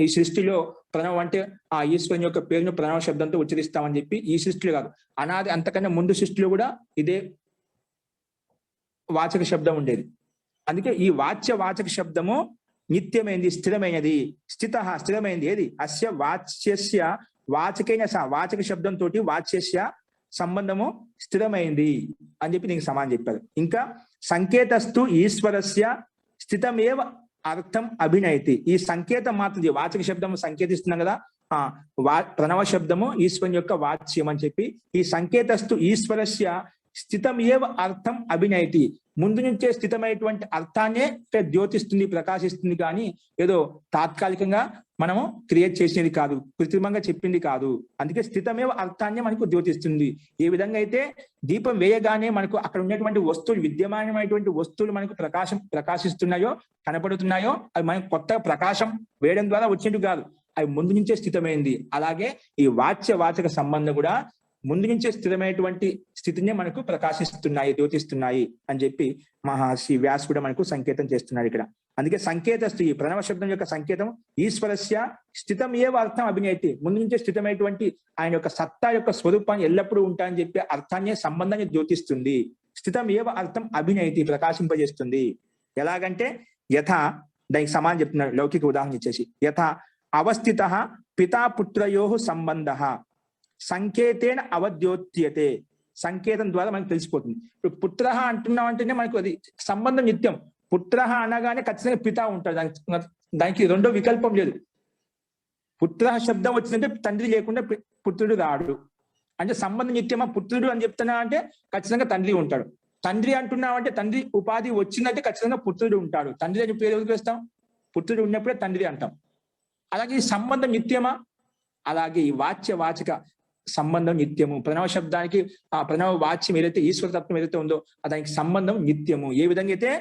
ఈ సృష్టిలో ప్రణవం అంటే ఆ ఈశ్వరుని యొక్క పేరును ప్రణవ శబ్దంతో ఉచ్చరిస్తామని చెప్పి ఈ సృష్టిలో కాదు, అనాది అంతకన్నా ముందు సృష్టిలో కూడా ఇదే వాచక శబ్దం ఉండేది. అందుకే ఈ వాచక శబ్దము నిత్యమైంది, స్థిరమైనది. స్థిరైనది ఏది? అస్య వాచ్యస్య వాచకైన సహ, వాచక శబ్దంతో వాచ్యస్య సంబంధము స్థిరమైంది అని చెప్పి నీకు సమానం చెప్పారు. ఇంకా సంకేతస్తు ఈశ్వరస్య స్థితమేవ అర్థం అభినయతి. ఈ సంకేతం మాత్రం వాచక శబ్దము సంకేతిస్తున్నాం కదా, ప్రణవ శబ్దము ఈశ్వరుని యొక్క వాచ్యం అని చెప్పి ఈ సంకేతస్తు ఈశ్వరస్య స్థితం ఏవ అర్థం అభినయతి, ముందు నుంచే స్థితమైనటువంటి అర్థాన్నే ద్యోతిస్తుంది, ప్రకాశిస్తుంది, కానీ ఏదో తాత్కాలికంగా మనము క్రియేట్ చేసినది కాదు, కృత్రిమంగా చెప్పింది కాదు. అందుకే స్థితమేవ అర్థాన్నే మనకు ద్యోతిస్తుంది. ఏ విధంగా అయితే దీపం వేయగానే మనకు అక్కడ ఉన్నటువంటి వస్తువులు, విద్యమానమైనటువంటి వస్తువులు మనకు ప్రకాశిస్తున్నాయో, కనపడుతున్నాయో, అవి మనకు కొత్త ప్రకాశం వేయడం ద్వారా వచ్చినట్టు కాదు, అవి ముందు నుంచే స్థితమైంది. అలాగే ఈ వాచక సంబంధం కూడా ముందు నుంచే స్థిరమైనటువంటి స్థితిని మనకు ప్రకాశిస్తున్నాయి, ద్యోతిస్తున్నాయి అని చెప్పి మహర్షి వ్యాస్ కూడా మనకు సంకేతం చేస్తున్నాడు ఇక్కడ. అందుకే సంకేతస్తు, ఈ ప్రణవ శబ్దం యొక్క సంకేతం ఈశ్వరస్య స్థితం ఏవ అర్థం అభినయతి, ముందు నుంచే స్థితమైనటువంటి ఆయన యొక్క సత్తా యొక్క స్వరూపాన్ని ఎల్లప్పుడూ ఉంటాయని చెప్పి అర్థాన్ని, సంబంధాన్ని ద్యోతిస్తుంది. స్థితం ఏవ అర్థం అభినయతి, ప్రకాశింపజేస్తుంది. ఎలాగంటే యథా, దానికి సమానం చెప్తున్నాడు లౌకిక ఉదాహరణ ఇచ్చేసి, యథా అవస్థిత పితాపుత్రయో సంబంధ సంకేతేన అవద్యోత్యతే. సంకేతం ద్వారా మనకు తెలిసిపోతుంది. ఇప్పుడు పుత్ర అంటున్నాం అంటేనే మనకు అది సంబంధం నిత్యం. పుత్ర అనగానే ఖచ్చితంగా పిత ఉంటాడు, దానికి రెండో వికల్పం లేదు. పుత్ర శబ్దం వచ్చిందంటే తండ్రి లేకుండా పుత్రుడు రాడు, అంటే సంబంధం నిత్యమా. పుత్రుడు అని చెప్తున్నా అంటే ఖచ్చితంగా తండ్రి ఉంటాడు. తండ్రి అంటున్నామంటే తండ్రి ఉపాధి వచ్చిందంటే ఖచ్చితంగా పుత్రుడు ఉంటాడు. తండ్రి అని పేరు ఎవరికి వేస్తాం? పుత్రుడు ఉన్నప్పుడే తండ్రి అంటాం. అలాగే ఈ సంబంధం నిత్యమా? అలాగే ఈ వాచక సంబంధం నిత్యము. ప్రణవ శబ్దానికి ఆ ప్రణవ వాచ్యం ఏదైతే ఈశ్వరతత్వం ఏదైతే ఉందో దానికి సంబంధం నిత్యము. ఏ విధంగా అయితే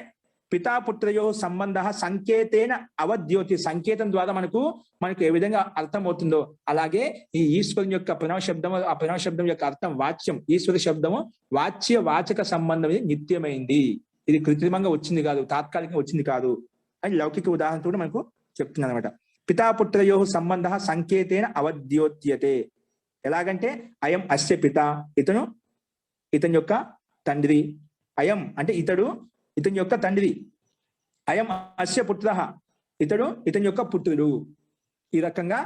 పితాపుత్రయో సంబంధ సంకేతేన అవద్యోతి, సంకేతం ద్వారా మనకు ఏ విధంగా అర్థమవుతుందో అలాగే ఈ ఈశ్వరుని యొక్క ప్రణవ శబ్దము, ఆ ప్రణవ శబ్దం యొక్క అర్థం వాచ్యం, ఈశ్వర శబ్దము వాచక సంబంధం నిత్యమైంది. ఇది కృత్రిమంగా వచ్చింది కాదు, తాత్కాలికంగా వచ్చింది కాదు అని లౌకిక ఉదాహరణతో కూడా మనకు చెప్తుంది అనమాట. పితాపుత్రయో సంబంధ సంకేతేన అవద్యోత్యతే. ఎలాగంటే అయం అస్య పిత, ఇతని యొక్క తండ్రి. అయం అంటే ఇతని యొక్క తండ్రి. అయం అస్య పుత్ర, ఇతని యొక్క పుత్రుడు. ఈ రకంగా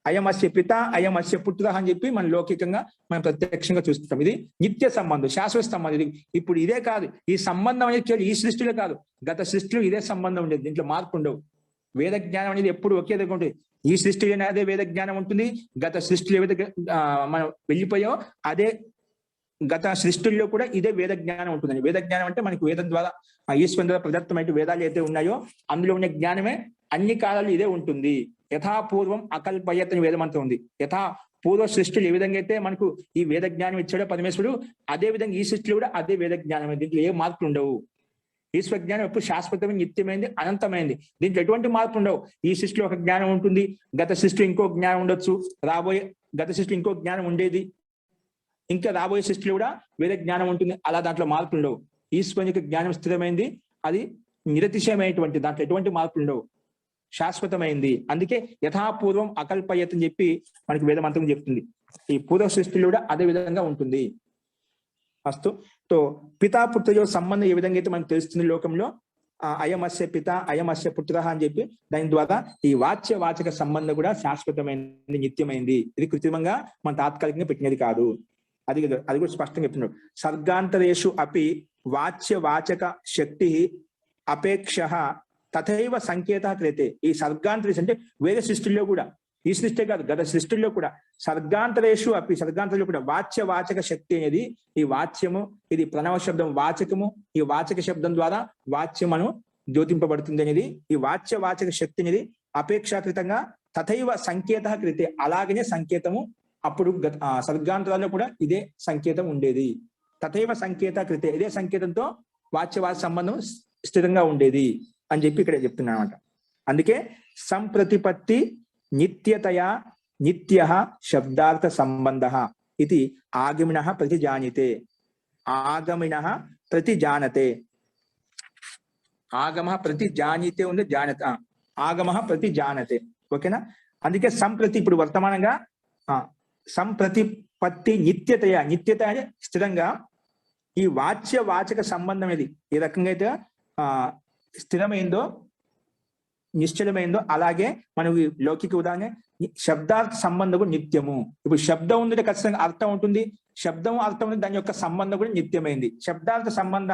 అయం అస్య పిత, అయం అస్య పుత్ర అని చెప్పి మనం లౌకికంగా మనం ప్రత్యక్షంగా చూస్తాం. ఇది నిత్య సంబంధం, శాశ్వత సంబంధం. ఇది ఇప్పుడు ఇదే కాదు, ఈ సంబంధం అనేది ఈ సృష్టిలో కాదు, గత సృష్టిలో ఇదే సంబంధం ఉండేది, దీంట్లో మార్పు ఉండవు. వేద జ్ఞానం అనేది ఎప్పుడు ఒకే దగ్గర ఉంటుంది. ఈ సృష్టిలోనే అదే వేద జ్ఞానం ఉంటుంది, గత సృష్టిలో ఏవైతే మనం వెళ్ళిపోయో అదే గత సృష్టిల్లో కూడా ఇదే వేద జ్ఞానం ఉంటుందని. వేద జ్ఞానం అంటే మనకి వేదం ద్వారా ఈశ్వరం ద్వారా ప్రదత్తమైన వేదాలు అయితే ఉన్నాయో అందులో ఉన్న జ్ఞానమే అన్ని కాలాలు ఇదే ఉంటుంది. యథాపూర్వం అకల్పయతని వేదమంతా ఉంది. యథా పూర్వ సృష్టిలో ఏ విధంగా అయితే మనకు ఈ వేద జ్ఞానం ఇచ్చాడో పరమేశ్వరుడు, అదే విధంగా ఈ సృష్టిలో కూడా అదే వేద జ్ఞానం. దీంట్లో ఏ మార్పులు ఉండవు. ఈశ్వర జ్ఞానం ఎప్పుడు శాశ్వతమైన, నిత్యమైంది, అనంతమైంది. దీంట్లో ఎటువంటి మార్పు ఉండవు. ఈ సృష్టిలో ఒక జ్ఞానం ఉంటుంది, గత సృష్టిలో ఇంకో జ్ఞానం ఉండొచ్చు, గత సృష్టిలో ఇంకో జ్ఞానం ఉండేది, ఇంకా రాబోయే సృష్టిలో కూడా వేరే జ్ఞానం ఉంటుంది. అలా దాంట్లో మార్పులు ఉండవు. ఈశ్వరుని యొక్క జ్ఞానం స్థిరమైంది, అది నిరతిశయమైనటువంటి, దాంట్లో ఎటువంటి మార్పులు ఉండవు, శాశ్వతమైంది. అందుకే యథాపూర్వం అకల్పయత్ అని చెప్పి మనకి వేదమంత్రం చెప్తుంది. ఈ పూర్వ సృష్టిలో కూడా అదే విధంగా ఉంటుంది. అస్తు. తో పితాపుత్రయో సంబంధం ఏ విధంగా అయితే మనకు తెలుస్తుంది లోకంలో, అయమస్య పిత అయమస్య పుత్ర అని చెప్పి దాని ద్వారా ఈ వాచక సంబంధం కూడా శాశ్వతమైనది, నిత్యమైంది. ఇది కృత్రిమంగా మన తాత్కాలికంగా పెట్టినది కాదు. అది కూడా స్పష్టంగా చెప్తున్నాడు. సర్గాంతరేషు అపి వాచక శక్తి అపేక్ష తథైవ సంకేత క్రియతే. ఈ సర్గాంతరేషు అంటే వేరే సృష్టిలో కూడా, ఈ సృష్టి కాదు గత సృష్టిలో కూడా, సర్గాంతరేషు అపి, సర్గాంతరంలో కూడా వాచక శక్తి అనేది, ఈ వాచ్యము, ఇది ప్రణవ శబ్దం వాచకము, ఈ వాచక శబ్దం ద్వారా వాచ్యమను ద్యోతింపబడుతుంది అనేది, ఈ వాచక శక్తి అనేది అపేక్షాకృతంగా తథైవ సంకేత క్రియతే, అలాగనే సంకేతము అప్పుడు సర్గాంతరాల్లో కూడా ఇదే సంకేతం ఉండేది. తథైవ సంకేత క్రియతే, ఇదే సంకేతంతో వాచ్య సంబంధం స్థిరంగా ఉండేది అని చెప్పి ఇక్కడ చెప్తున్నా అనమాట. అందుకే సంప్రతిపత్తి నిత్యతయా నిత్య శబ్దార్థ సంబంధ ఇది ఆగమిన ప్రతిజానితే. ఆగమిన ప్రతిజానతే, ఆగమ ప్రతిజానితే ఉంది, జానత, ఆగమ ప్రతిజానతే. ఓకేనా? అందుకే సంప్రతి, ఇప్పుడు వర్తమానంగా సంప్రతిపత్తి నిత్యత అంటే స్థిరంగా ఈ వాచక సంబంధం ఇది ఏ రకంగా అయితే స్థిరమైందో, నిశ్చలమైందో, అలాగే మనకి లౌకిక ఉదాహరణ శబ్దార్థ సంబంధము నిత్యము. ఇప్పుడు శబ్దం ఉందంటే ఖచ్చితంగా అర్థం ఉంటుంది, శబ్దం అర్థం దాని యొక్క సంబంధం కూడా నిత్యమైంది. శబ్దార్థ సంబంధ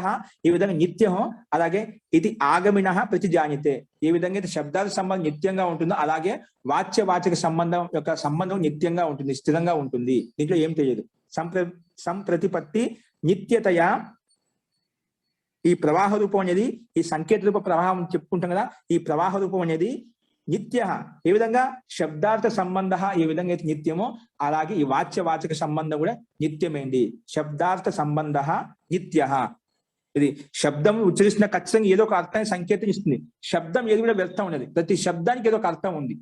ఈ విధంగా నిత్యం, అలాగే ఇది ఆగమిన ప్రతిజానితే. ఏ విధంగా అయితే శబ్దార్థ సంబంధం నిత్యంగా ఉంటుందో అలాగే వాచ్య సంబంధం యొక్క సంబంధం నిత్యంగా ఉంటుంది, స్థిరంగా ఉంటుంది. దీంట్లో ఏం తెలియదు. సంప్రతిపత్తి నిత్యతయా ఈ ప్రవాహ రూపం అనేది, ఈ సంకేత రూప ప్రవాహం చెప్పుకుంటాం కదా, ఈ ప్రవాహ రూపం అనేది నిత్య. ఏ విధంగా శబ్దార్థ సంబంధ ఏ విధంగా అయితే నిత్యమో అలాగే ఈ వాచ్య సంబంధం కూడా నిత్యమైంది. శబ్దార్థ సంబంధ నిత్య. ఇది శబ్దం ఉచ్చరిస్తున్న ఖచ్చితంగా ఏదో ఒక అర్థాన్ని సంకేతం ఇస్తుంది. శబ్దం ఏది కూడా వ్యర్థం ఉన్నది, ప్రతి శబ్దానికి ఏదో ఒక అర్థం ఉంది.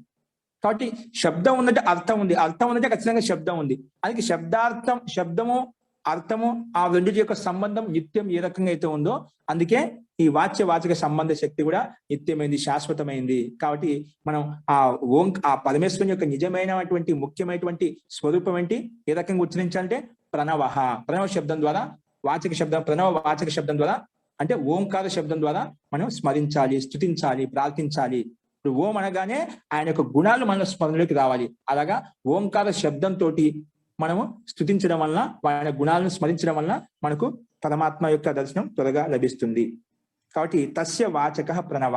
కాబట్టి శబ్దం ఉందంటే అర్థం ఉంది, అర్థం ఉందంటే ఖచ్చితంగా శబ్దం ఉంది. అందుకే శబ్దార్థం, శబ్దము అర్థము ఆ రెండింటి యొక్క సంబంధం నిత్యం ఏ రకంగా అయితే ఉందో అందుకే ఈ వాచ్య సంబంధ శక్తి కూడా నిత్యమైంది, శాశ్వతమైంది. కాబట్టి మనం ఆ పరమేశ్వరుని యొక్క నిజమైనటువంటి ముఖ్యమైనటువంటి స్వరూపం ఏంటి, ఏ రకంగా ఉచ్చరించాలంటే ప్రణవ శబ్దం ద్వారా, ప్రణవ వాచక శబ్దం ద్వారా అంటే ఓంకార శబ్దం ద్వారా మనం స్మరించాలి, స్తుతించాలి, ప్రార్థించాలి. ఇప్పుడు ఓం అనగానే ఆయన యొక్క గుణాలు మన స్మరణలోకి రావాలి. అలాగా ఓంకార శబ్దంతో మనము స్తుతించడం వలన, ఆయన గుణాలను స్మరించడం వలన మనకు పరమాత్మ యొక్క దర్శనం త్వరగా లభిస్తుంది. కాబట్టి తస్య వాచక ప్రణవ.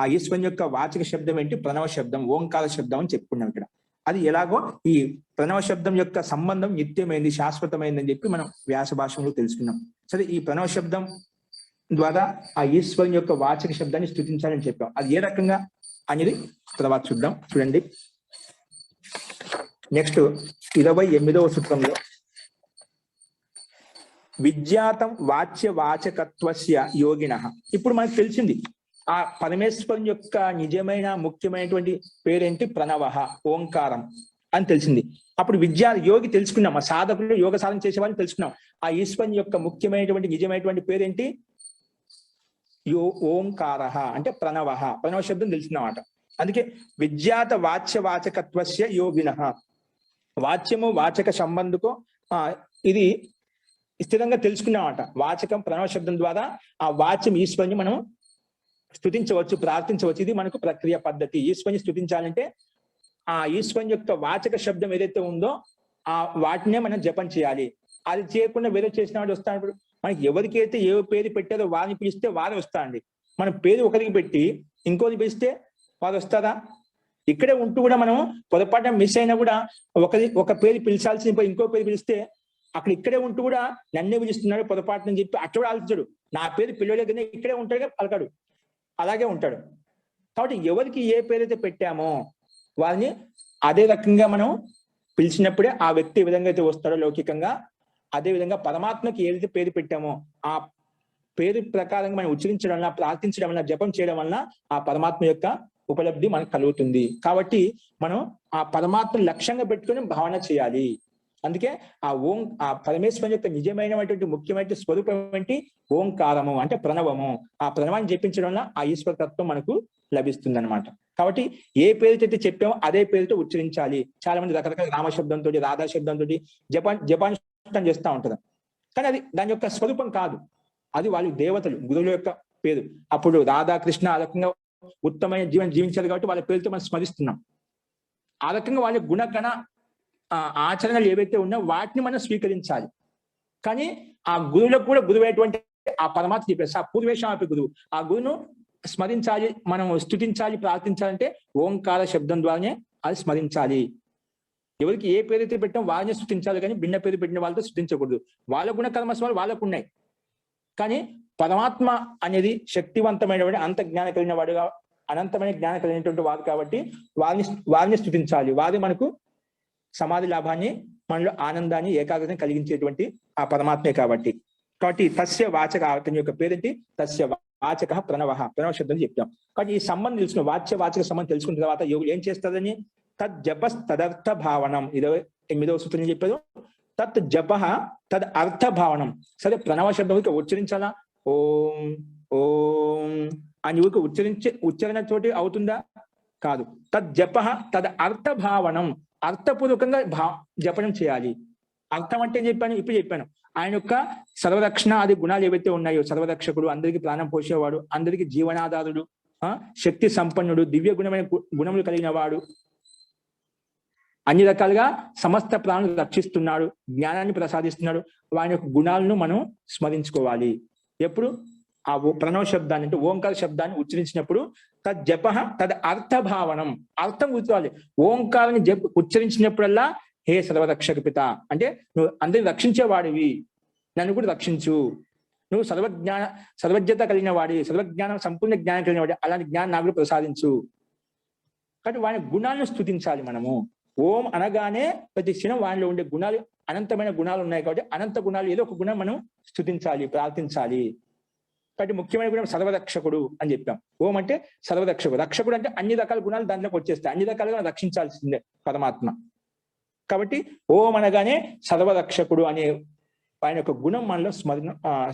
ఆ ఈశ్వరుని యొక్క వాచక శబ్దం ఏంటి, ప్రణవ శబ్దం, ఓంకార శబ్దం అని చెప్పుకున్నాం ఇక్కడ. అది ఎలాగో ఈ ప్రణవ శబ్దం యొక్క సంబంధం నిత్యమైంది, శాశ్వతమైంది అని చెప్పి మనం వ్యాస భాషలో తెలుసుకున్నాం. సరే, ఈ ప్రణవ శబ్దం ద్వారా ఆ ఈశ్వరుని యొక్క వాచక శబ్దాన్ని స్తుతించాలని చెప్పాం. అది ఏ రకంగా అనేది తర్వాత చూద్దాం. చూడండి, నెక్స్ట్ 28వ సూత్రంలో విజ్ఞాతం వాచ్యవాచకత్వస్య యోగిన. ఇప్పుడు మనకు తెలిసింది ఆ పరమేశ్వరుని యొక్క నిజమైన ముఖ్యమైనటువంటి పేరేంటి, ప్రణవ, ఓంకారం అని తెలిసింది. అప్పుడు యోగి తెలుసుకున్నాం, ఆ సాధకులు యోగ సాధన చేసే వాళ్ళని తెలుసుకున్నాం. ఆ ఈశ్వరుని యొక్క ముఖ్యమైనటువంటి నిజమైనటువంటి పేరేంటి, ఓంకార అంటే ప్రణవ శబ్దం తెలిసిందన్నమాట. అందుకే విజ్ఞాత వాచ్యవాచకత్వస్య యోగిన. వాచ్యము వాచక సంబంధకు ఇది స్థిరంగా తెలుసుకున్నామట. వాచకం ప్రణవ శబ్దం ద్వారా ఆ వాచ్యం ఈశ్వరుని మనం స్తుతించవచ్చు, ప్రార్థించవచ్చు. ఇది మనకు ప్రక్రియ పద్ధతి. ఈశ్వరుని స్తుతించాలంటే ఆ ఈశ్వరుని యొక్క వాచక శబ్దం ఏదైతే ఉందో ఆ వాటినే మనం జపం చేయాలి. అది చేయకుండా వేరే చేసిన వాడు వస్తాడు. మనకి ఎవరికైతే ఏ పేరు పెట్టారో వారిని పిలిస్తే వారు వస్తారండి. మనం పేరు ఒకరికి పెట్టి ఇంకోటి పిలిస్తే వారు వస్తారా? ఇక్కడే ఉంటూ కూడా మనం పొరపాటున మిస్ అయినా కూడా ఒక పేరు పిలిచాల్సిన ఇంకో పేరు పిలిస్తే అక్కడ ఇక్కడే ఉంటూ కూడా నన్నే పిలుస్తున్నాడు పొరపాటున చెప్పి అట్లా కూడా ఆలోచించాడు. నా పేరు పిల్లలేకనే ఇక్కడే ఉంటాడుగా పలకాడు, అలాగే ఉంటాడు. కాబట్టి ఎవరికి ఏ పేరైతే పెట్టామో వారిని అదే రకంగా మనం పిలిచినప్పుడే ఆ వ్యక్తి ఏ విధంగా అయితే వస్తాడో లౌకికంగా, అదే విధంగా పరమాత్మకి ఏదైతే పేరు పెట్టామో ఆ పేరు ప్రకారంగా మనం ఉచ్చరించడం వల్ల, ప్రార్థించడం వల్ల, జపం చేయడం వల్ల ఆ పరమాత్మ యొక్క ఉపలబ్ధి మనకు కలుగుతుంది. కాబట్టి మనం ఆ పరమాత్మ లక్ష్యంగా పెట్టుకుని భావన చేయాలి. అందుకే ఆ పరమేశ్వరుని యొక్క నిజమైనటువంటి ముఖ్యమైన స్వరూపం ఏంటి, ఓంకారము అంటే ప్రణవము. ఆ ప్రణవాన్ని జపించడం వల్ల ఆ ఈశ్వర తత్వం మనకు లభిస్తుంది అనమాట. కాబట్టి ఏ పేరుతో చెప్పామో అదే పేరుతో ఉచ్చరించాలి. చాలా మంది రకరకాల రామశబ్దంతో, రాధా శబ్దంతో జపానుష్ఠానం చేస్తూ ఉంటారు. కానీ అది దాని యొక్క స్వరూపం కాదు. అది వాళ్ళు దేవతలు, గురువుల యొక్క పేరు. అప్పుడు రాధాకృష్ణ ఆ రకంగా ఉత్తమైన జీవనం జీవించాలి కాబట్టి వాళ్ళ పేరుతో మనం స్మరిస్తున్నాం. ఆ రకంగా వాళ్ళ గుణగణ ఆచరణలు ఏవైతే ఉన్నాయో వాటిని మనం స్వీకరించాలి. కానీ ఆ గురువులకు కూడా గురువైనటువంటి ఆ పరమాత్మ చెప్పేసి ఆ పూర్వేశాపి గురువు, ఆ గురువును స్మరించాలి, మనం స్తుతించాలి, ప్రార్థించాలంటే ఓంకార శబ్దం ద్వారానే అది స్మరించాలి. ఎవరికి ఏ పేరైతే పెట్టాం వారిని స్తుతించాలి, కానీ భిన్న పేరు పెట్టిన వాళ్ళతో స్తుతించకూడదు. వాళ్ళ గుణ కర్మస్వాలు వాళ్ళకు ఉన్నాయి. కానీ పరమాత్మ అనేది శక్తివంతమైన వాడు, అంత జ్ఞానం కలిగిన వాడుగా, అనంతమైన జ్ఞానం కలిగినటువంటి వాడు కాబట్టి వారిని స్తుతించాలి. వారి మనకు సమాధి లాభాన్ని, మనలో ఆనందాన్ని, ఏకాగ్రతని కలిగించేటువంటి ఆ పరమాత్మే కాబట్టి. తస్య వాచక, అతని యొక్క పేరేంటి, తస్య వాచక ప్రణవ శబ్దం చెప్తాం. కాబట్టి ఈ సంబంధం తెలుసుకున్న వాచక సంబంధం తెలుసుకున్న తర్వాత యోగులు ఏం చేస్తారని, తజ్జపస్ తదర్థ భావనం 28వ సూత్రం చెప్పారు. తత్ జప తద్ అర్థ భావనం. సరే, ప్రణవ శబ్దం ఉచ్చరించాలా, ఓం ఓం అని ఉచ్చరణ చోటి అవుతుందా? కాదు. తద్ జప తద్ అర్థ భావనం, అర్థపూర్వకంగా జపనం చేయాలి. అర్థం అంటే ఇప్పుడు చెప్పాను. ఆయన యొక్క సర్వరక్షణ ఆది గుణాలు ఏవైతే ఉన్నాయో, సర్వరక్షకుడు, అందరికీ ప్రాణం పోసేవాడు, అందరికీ జీవనాధారుడు, శక్తి సంపన్నుడు, దివ్య గుణమైన గుణములు కలిగిన వాడు, అన్ని రకాలుగా సమస్త ప్రాణులు రక్షిస్తున్నాడు, జ్ఞానాన్ని ప్రసాదిస్తున్నాడు. వాని యొక్క గుణాలను మనం స్మరించుకోవాలి. ఎప్పుడు ఆ ప్రణవ శబ్దాన్ని అంటే ఓంకార శబ్దాన్ని ఉచ్చరించినప్పుడు తద్ జప తద్ అర్థభావనం, అర్థం గుర్తుకోవాలి. ఓంకారాన్ని ఉచ్చరించినప్పుడల్లా హే సర్వరక్షక పిత అంటే నువ్వు అందరిని రక్షించేవాడివి, నన్ను కూడా రక్షించు. నువ్వు సర్వజ్ఞత కలిగిన వాడి, సర్వజ్ఞానం సంపూర్ణ జ్ఞానం కలిగిన వాడి, అలాంటి జ్ఞానం నాకు కూడా ప్రసాదించు. కాబట్టి వాని గుణాలను స్తుతించాలి మనము. ఓం అనగానే ప్రతి క్షణం వానిలో ఉండే గుణాలు, అనంతమైన గుణాలు ఉన్నాయి కాబట్టి అనంత గుణాలు ఏదో ఒక గుణం మనం స్తుతించాలి, ప్రార్థించాలి. కాబట్టి ముఖ్యమైన గుణం సర్వరక్షకుడు అని చెప్పాం. ఓం అంటే సర్వరక్షకుడు, రక్షకుడు అంటే అన్ని రకాల గుణాలు దాంట్లోకి వచ్చేస్తాయి, అన్ని రకాలుగా రక్షించాల్సిందే పరమాత్మ. కాబట్టి ఓం అనగానే సర్వరక్షకుడు అనే ఆయన యొక్క గుణం మనలో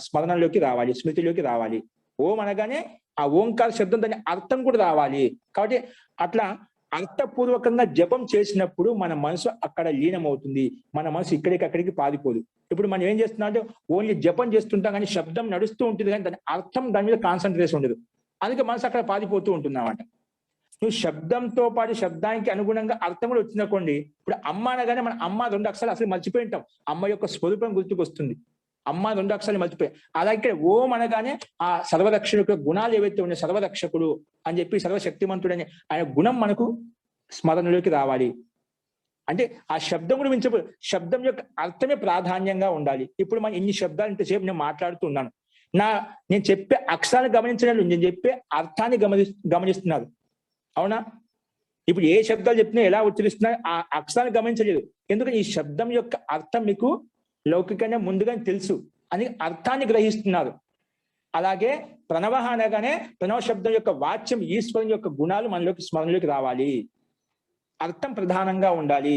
స్మరణలోకి రావాలి, స్మృతిలోకి రావాలి. ఓం అనగానే ఆ ఓంకార శబ్దం దాని అర్థం కూడా రావాలి. కాబట్టి అట్లా అర్థపూర్వకంగా జపం చేసినప్పుడు మన మనసు అక్కడ లీనమవుతుంది, మన మనసు అక్కడికి పారిపోదు. ఇప్పుడు మనం ఏం చేస్తున్నాం అంటే ఓన్లీ జపం చేస్తుంటాం కానీ శబ్దం నడుస్తూ ఉంటుంది కానీ దాని అర్థం దాని మీద కాన్సన్ట్రేషన్ ఉండదు. అందుకే మనసు అక్కడ పారిపోతూ ఉంటుంది అన్నమాట. నువ్వు శబ్దంతో పాటు శబ్దానికి అనుగుణంగా అర్థం కూడా వచ్చిందనుకోండి. ఇప్పుడు అమ్మ అనగానే మన అమ్మ 2 అక్షరాలు అసలు మర్చిపోయి ఉంటాం, అమ్మ యొక్క స్వరూపం గుర్తుకొస్తుంది, అమ్మ 2 అక్షరాలు మర్చిపోయి. అలాగే ఇక్కడ ఓం అనగానే ఆ సర్వరక్షకుడు గుణాలు ఏవైతే ఉన్నాయో, సర్వరక్షకుడు అని చెప్పి సర్వశక్తిమంతుడు అని ఆయన గుణం మనకు స్మరణలోకి రావాలి. అంటే ఆ శబ్దం కూడా మించిపోయి శబ్దం యొక్క అర్థమే ప్రాధాన్యంగా ఉండాలి. ఇప్పుడు మనం ఇన్ని శబ్దాలు ఇంతసేపు నేను మాట్లాడుతూ ఉన్నాను, నేను చెప్పే అక్షరాన్ని గమనించడం, నేను చెప్పే అర్థాన్ని గమనిస్తున్నారు, అవునా? ఇప్పుడు ఏ శబ్దాలు చెప్తున్నా ఎలా ఉచ్చరిస్తున్నా ఆ అక్షరాన్ని గమనించలేదు. ఎందుకంటే ఈ శబ్దం యొక్క అర్థం మీకు లౌకికంగా ముందుగానే తెలుసు అని అర్థాన్ని గ్రహిస్తున్నారు. అలాగే ప్రణవ అనగానే ప్రణవ శబ్దం యొక్క వాచ్యం ఈశ్వరుని యొక్క గుణాలు మనలోకి స్మరణలోకి రావాలి, అర్థం ప్రధానంగా ఉండాలి.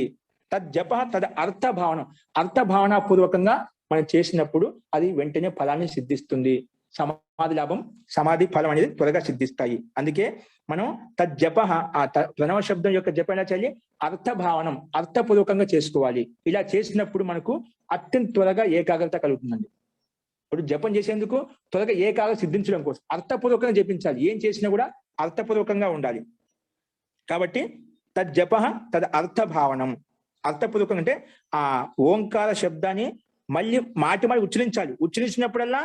తద్ జప తద్ అర్థ భావనం, అర్థ భావన పూర్వకంగా మనం చేసినప్పుడు అది వెంటనే ఫలాన్ని సిద్ధిస్తుంది. సమాధి లాభం, సమాధి ఫలం అనేది త్వరగా సిద్ధిస్తాయి. అందుకే మనం తజ్జప ఆ ప్రణవ శబ్దం యొక్క జపం ఎలా చేయాలి? అర్థ భావనం, అర్థపూర్వకంగా చేసుకోవాలి. ఇలా చేసినప్పుడు మనకు అత్యంత త్వరగా ఏకాగ్రత కలుగుతుందండి. ఇప్పుడు జపం చేసేందుకు త్వరగా ఏకాగ్రత సిద్ధించడం కోసం అర్థపూర్వకంగా జపించాలి. ఏం చేసినా కూడా అర్థపూర్వకంగా ఉండాలి. కాబట్టి తజ్జప తద్ అర్థ భావనం, అర్థపూర్వకంగా అంటే ఆ ఓంకార శబ్దాన్ని మళ్ళీ మాటి ఉచ్చరించాలి. ఉచ్చరించినప్పుడల్లా